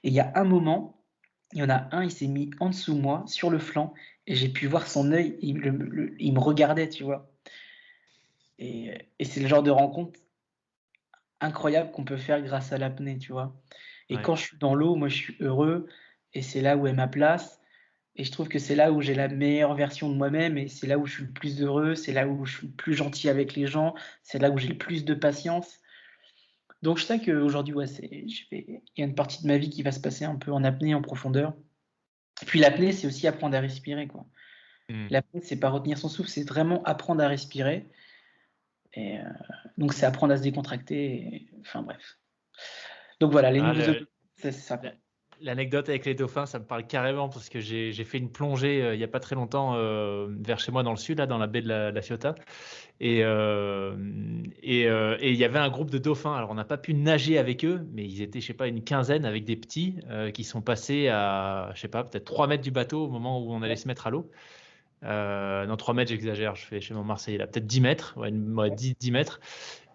Et il y a un moment, il y en a un, il s'est mis en dessous de moi, sur le flanc, et j'ai pu voir son œil, il me regardait, tu vois. Et c'est le genre de rencontre incroyable qu'on peut faire grâce à l'apnée, tu vois. Et Ouais. quand je suis dans l'eau, moi, je suis heureux, et c'est là où est ma place. Et je trouve que c'est là où j'ai la meilleure version de moi-même, et c'est là où je suis le plus heureux, c'est là où je suis le plus gentil avec les gens, c'est là où j'ai le plus de patience. Donc je sais qu'aujourd'hui, ouais, il y a une partie de ma vie qui va se passer un peu en apnée, en profondeur. Et puis l'apnée, c'est aussi apprendre à respirer, quoi. Hmm. L'apnée, c'est pas retenir son souffle, c'est vraiment apprendre à respirer. Et donc c'est apprendre à se décontracter. Enfin bref. Donc voilà, les Ah, nouveaux objectifs, c'est ça, la- quoi. l'anecdote avec les dauphins, ça me parle carrément parce que j'ai fait une plongée il n'y a pas très longtemps vers chez moi dans le sud, là, dans la baie de la Fiota. Et il y avait un groupe de dauphins. Alors, on n'a pas pu nager avec eux, mais ils étaient, je sais pas, une quinzaine avec des petits qui sont passés à, je sais pas, peut-être 3 mètres du bateau au moment où on allait se mettre à l'eau. Non, 3 mètres, j'exagère, je fais chez mon Marseillais là, peut-être 10 mètres, ouais, 10 mètres.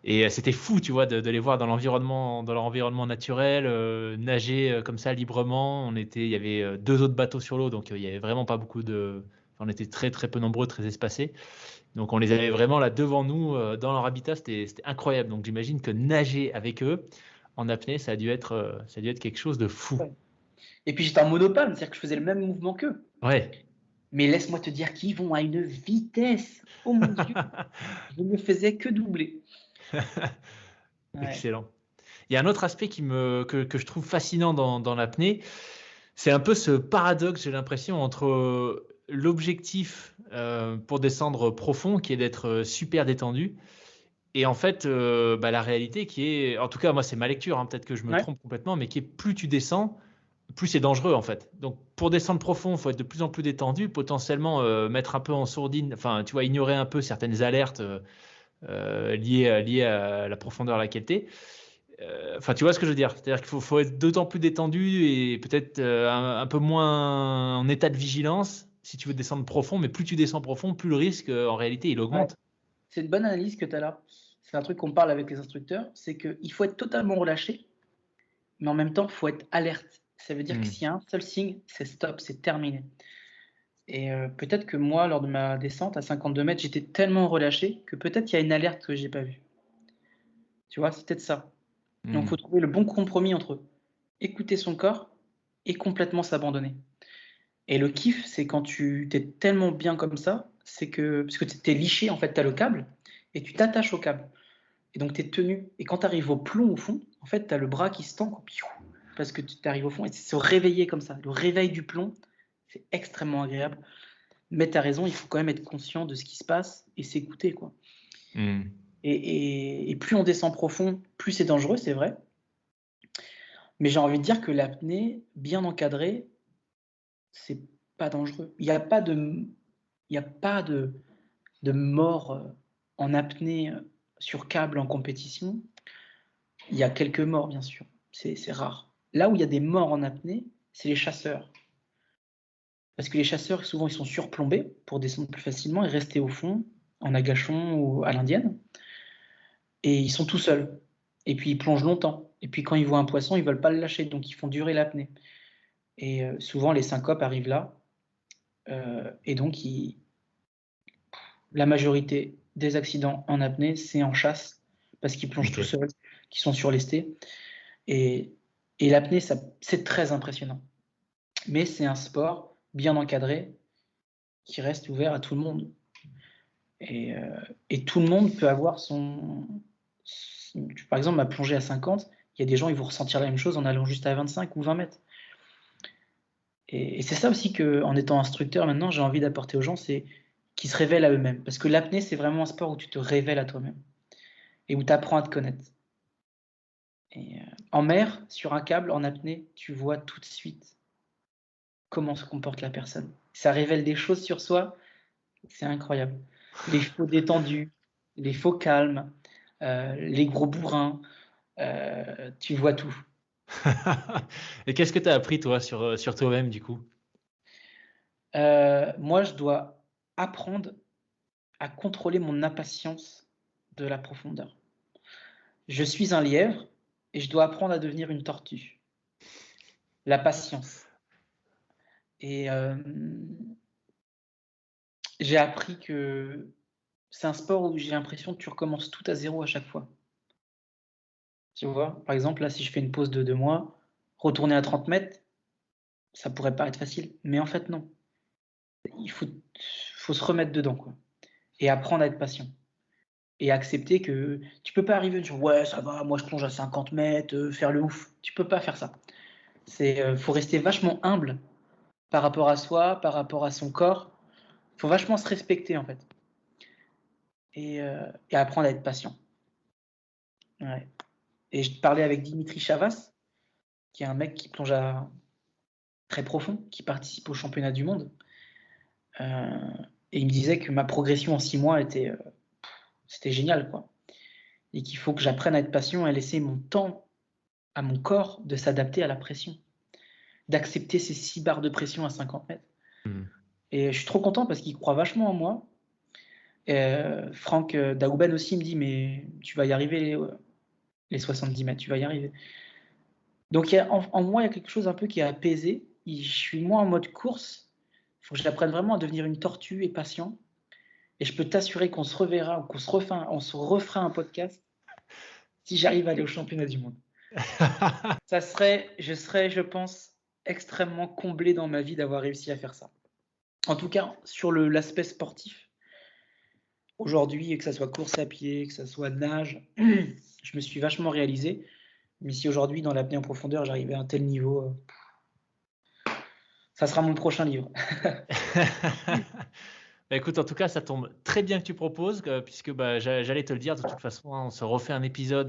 Et c'était fou, tu vois, de les voir dans leur environnement naturel, nager comme ça librement. Il y avait 2 autres bateaux sur l'eau, donc il y avait vraiment pas beaucoup de. Enfin, on était très très peu nombreux, très espacés. Donc on les avait vraiment là devant nous, dans leur habitat, c'était incroyable. Donc j'imagine que nager avec eux en apnée, ça a dû être quelque chose de fou. Ouais. Et puis j'étais en monopale, c'est-à-dire que je faisais le même mouvement qu'eux. Ouais. Mais laisse-moi te dire qu'ils vont à une vitesse. Oh mon Dieu, je ne faisais que doubler. Ouais. Excellent. Il y a un autre aspect que je trouve fascinant dans l'apnée, c'est un peu ce paradoxe, j'ai l'impression, entre l'objectif pour descendre profond, qui est d'être super détendu, et en fait, la réalité qui est, en tout cas, moi, c'est ma lecture, hein, peut-être que je me Ouais. trompe complètement, mais qui est plus tu descends, plus c'est dangereux, en fait. Donc, pour descendre profond, il faut être de plus en plus détendu, potentiellement mettre un peu en sourdine, enfin, tu vois, ignorer un peu certaines alertes liées à la profondeur à laquelle tu es. Enfin, tu vois ce que je veux dire? C'est-à-dire qu'il faut être d'autant plus détendu et peut-être un peu moins en état de vigilance si tu veux descendre profond, mais plus tu descends profond, plus le risque, en réalité, il Ouais. augmente. C'est une bonne analyse que tu as là. C'est un truc qu'on parle avec les instructeurs, c'est qu'il faut être totalement relâché, mais en même temps, il faut être alerte. Ça veut dire que Hmm. s'il y a un seul signe, c'est stop, c'est terminé. Et peut-être que moi, lors de ma descente à 52 mètres, j'étais tellement relâché que peut-être il y a une alerte que j'ai pas vue. Tu vois, c'est peut-être ça. Donc, il faut Hmm. trouver le bon compromis entre écouter son corps et complètement s'abandonner. Et le kiff, c'est quand tu t'es tellement bien comme ça, c'est que parce que tu es liché, en fait, tu as le câble et tu t'attaches au câble. Et donc, tu es tenu. Et quand tu arrives au plomb, au fond, en fait, tu as le bras qui se tend, quoi, parce que tu arrives au fond. Et c'est se réveiller comme ça. Le réveil du plomb, c'est extrêmement agréable. Mais tu as raison, il faut quand même être conscient de ce qui se passe et s'écouter, quoi. Hmm. Et plus on descend profond, plus c'est dangereux, c'est vrai. Mais j'ai envie de dire que l'apnée, bien encadrée, c'est pas dangereux. Il y a pas de mort en apnée sur câble en compétition. Il y a quelques morts, bien sûr. C'est rare. Là où il y a des morts en apnée, c'est les chasseurs. Parce que les chasseurs, souvent, ils sont surplombés pour descendre plus facilement et rester au fond, en agachon ou à l'indienne. Et ils sont tout seuls. Et puis ils plongent longtemps. Et puis quand ils voient un poisson, ils ne veulent pas le lâcher, donc ils font durer l'apnée. Et souvent, les syncopes arrivent là. Et donc, la majorité des accidents en apnée, c'est en chasse, parce qu'ils plongent Ok. tout seuls, qu'ils sont surlestés. Et, et l'apnée, c'est très impressionnant. Mais c'est un sport bien encadré qui reste ouvert à tout le monde. Et, et tout le monde peut avoir par exemple, ma plongée à 50, il y a des gens, ils vont ressentir la même chose en allant juste à 25 ou 20 mètres. Et c'est ça aussi qu'en étant instructeur maintenant, j'ai envie d'apporter aux gens, c'est qu'ils se révèlent à eux-mêmes. Parce que l'apnée, c'est vraiment un sport où tu te révèles à toi-même et où tu apprends à te connaître. Et en mer, sur un câble, en apnée, tu vois tout de suite comment se comporte la personne. Ça révèle des choses sur soi, c'est incroyable. Les faux détendus, les faux calmes, les gros bourrins, tu vois tout. Et qu'est-ce que tu as appris, toi, sur toi-même, du coup? Moi, je dois apprendre à contrôler mon impatience de la profondeur. Je suis un lièvre et je dois apprendre à devenir une tortue. La patience. Et j'ai appris que c'est un sport où j'ai l'impression que tu recommences tout à zéro à chaque fois. Tu vois? Par exemple, là, si je fais une pause de 2 mois, retourner à 30 mètres, ça pourrait paraître facile, mais en fait non. Il faut se remettre dedans, quoi, et apprendre à être patient et accepter que tu peux pas arriver et dire: «Ouais, ça va, moi je plonge à 50 mètres, faire le ouf». Tu peux pas faire ça. Faut rester vachement humble par rapport à soi, par rapport à son corps. Faut vachement se respecter, en fait, et apprendre à être patient. Ouais, et je parlais avec Dimitri Chavas, qui est un mec qui plonge à très profond, qui participe aux championnats du monde, et il me disait que ma progression en 6 mois c'était génial, quoi, et qu'il faut que j'apprenne à être patient et à laisser mon temps à mon corps de s'adapter à la pression, d'accepter ces 6 barres de pression à 50 mètres. Mmh. Et je suis trop content parce qu'il croit vachement en moi. Franck Daouben aussi me dit: «Mais tu vas y arriver les 70 mètres, tu vas y arriver». Donc en moi, il y a quelque chose un peu qui est apaisé. Je suis moins en mode course. Il faut que j'apprenne vraiment à devenir une tortue et patient. Et je peux t'assurer qu'on se reverra ou on se refera un podcast si j'arrive à aller au championnat du monde. Je serais, je pense, extrêmement comblé dans ma vie d'avoir réussi à faire ça. En tout cas, sur l'aspect sportif, aujourd'hui, que ça soit course à pied, que ça soit nage, je me suis vachement réalisé. Mais si aujourd'hui, dans l'apnée en profondeur, j'arrivais à un tel niveau, ça sera mon prochain livre. Bah, écoute, en tout cas, ça tombe très bien que tu proposes, puisque bah, j'allais te le dire. De toute façon, hein, on se refait un épisode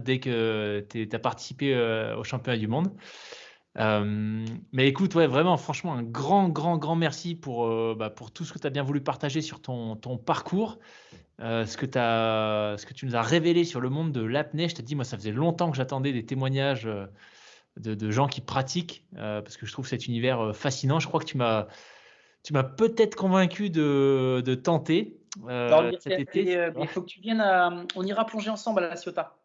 dès que tu as participé au championnat du monde. Mais écoute, ouais, vraiment, franchement, un grand, grand, grand merci pour tout ce que tu as bien voulu partager sur ton parcours, ce que tu nous as révélé sur le monde de l'apnée. Je te dis, moi, ça faisait longtemps que j'attendais des témoignages de gens qui pratiquent, parce que je trouve cet univers fascinant. Je crois que tu m'as peut-être convaincu de tenter Alors, cet été. Tu il vois. faut que tu viennes on ira plonger ensemble à la Ciotat.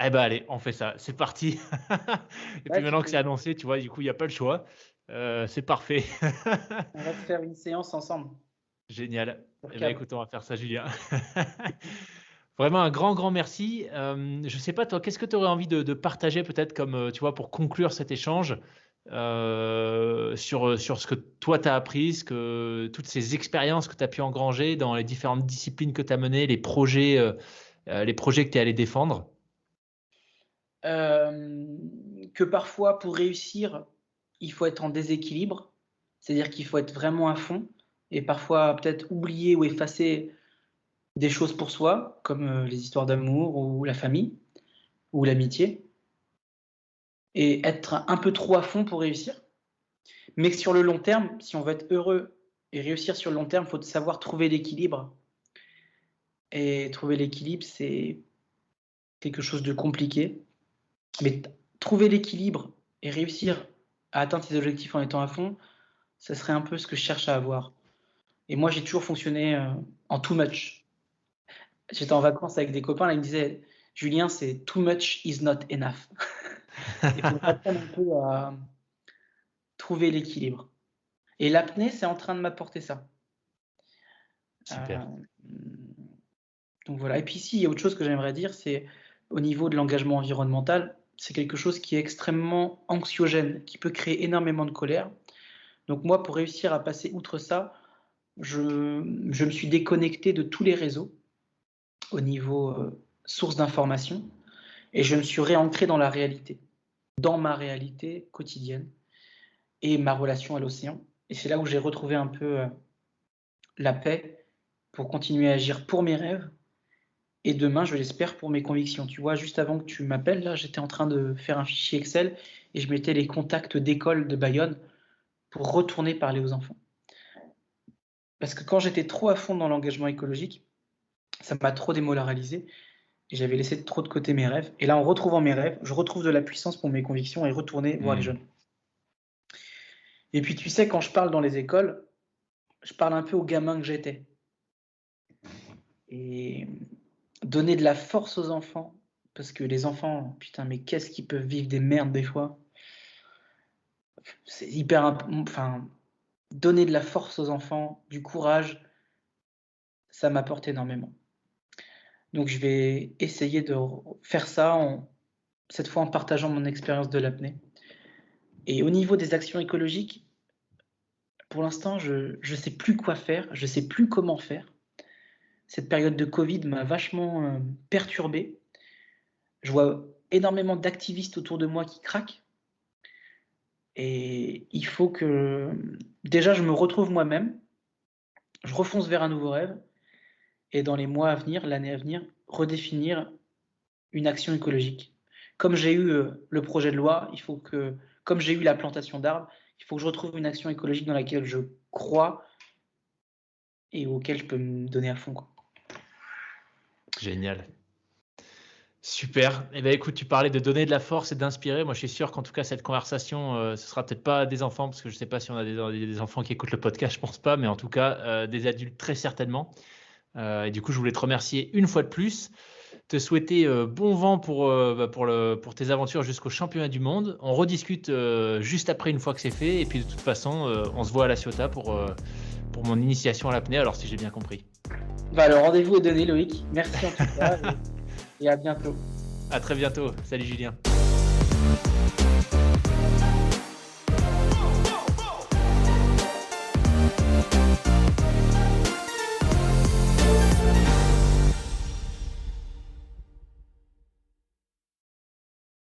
Eh ben allez, on fait ça, c'est parti. Et puis Ouais, maintenant que c'est annoncé, tu vois, du coup, il n'y a pas le choix. C'est parfait. on va se faire une séance ensemble. Génial. Sur Eh ben câble. écoute, on va faire ça, Julien. Vraiment un grand, grand merci. Je sais pas, toi, qu'est-ce que tu aurais envie de partager peut-être comme, tu vois, pour conclure cet échange sur ce que toi, tu as appris, toutes ces expériences que tu as pu engranger dans les différentes disciplines que tu as menées, les projets que tu es allé défendre. Que parfois, pour réussir, il faut être en déséquilibre. C'est-à-dire qu'il faut être vraiment à fond et parfois peut-être oublier ou effacer des choses pour soi, comme les histoires d'amour ou la famille ou l'amitié, et être un peu trop à fond pour réussir. Mais que sur le long terme, si on veut être heureux et réussir sur le long terme, il faut savoir trouver l'équilibre. Et trouver l'équilibre, c'est quelque chose de compliqué. Mais trouver l'équilibre et réussir à atteindre ses objectifs en étant à fond, ça serait un peu ce que je cherche à avoir. Et moi, j'ai toujours fonctionné en too much. J'étais en vacances avec des copains, là, ils me disaient: «Julien, c'est too much is not enough». Il faut apprendre un peu à trouver l'équilibre. Et l'apnée, c'est en train de m'apporter ça. Super. Hem, donc voilà. Et puis si, il y a autre chose que j'aimerais dire, c'est au niveau de l'engagement environnemental, c'est quelque chose qui est extrêmement anxiogène, qui peut créer énormément de colère. Donc moi, pour réussir à passer outre ça, je me suis déconnecté de tous les réseaux au niveau, source d'information, et je me suis réancré dans la réalité, dans ma réalité quotidienne et ma relation à l'océan. Et c'est là où j'ai retrouvé un peu, la paix pour continuer à agir pour mes rêves et demain, je l'espère, pour mes convictions. Tu vois, juste avant que tu m'appelles là, j'étais en train de faire un fichier Excel et je mettais les contacts d'école de Bayonne pour retourner parler aux enfants. Parce que quand j'étais trop à fond dans l'engagement écologique, ça m'a trop démoralisé Et j'avais laissé trop de côté mes rêves. Et là, en retrouvant mes rêves, je retrouve de la puissance pour mes convictions et retourner voir les jeunes. Et puis, tu sais, quand je parle dans les écoles, je parle un peu aux gamins que j'étais. Et donner de la force aux enfants, parce que les enfants, putain, mais qu'est-ce qu'ils peuvent vivre des merdes des fois. C'est hyper... Enfin, donner de la force aux enfants, du courage, ça m'apporte énormément. Donc, je vais essayer de faire ça, cette fois en partageant mon expérience de l'apnée. Et au niveau des actions écologiques, pour l'instant, je ne sais plus quoi faire, je ne sais plus comment faire. Cette période de Covid m'a vachement perturbé. Je vois énormément d'activistes autour de moi qui craquent. Et il faut que, déjà, je me retrouve moi-même, je refonce vers un nouveau rêve, et dans les mois à venir, l'année à venir, redéfinir une action écologique. Comme j'ai eu le projet de loi, comme j'ai eu la plantation d'arbres, il faut que je retrouve une action écologique dans laquelle je crois et auquel je peux me donner à fond, quoi. Génial. Super. Eh bien, écoute, tu parlais de donner de la force et d'inspirer. Moi, je suis sûr qu'en tout cas, cette conversation, ce sera peut-être pas des enfants, parce que je ne sais pas si on a des enfants qui écoutent le podcast, je pense pas, mais en tout cas, des adultes très certainement. Et du coup, je voulais te remercier une fois de plus, te souhaiter bon vent pour tes aventures jusqu'au championnat du monde. On rediscute juste après, une fois que c'est fait. Et puis, de toute façon, on se voit à La Ciotat pour mon initiation à l'apnée, alors si j'ai bien compris. Bah, le rendez-vous est donné, Loïc. Merci en tout cas et à bientôt. À très bientôt. Salut Julien.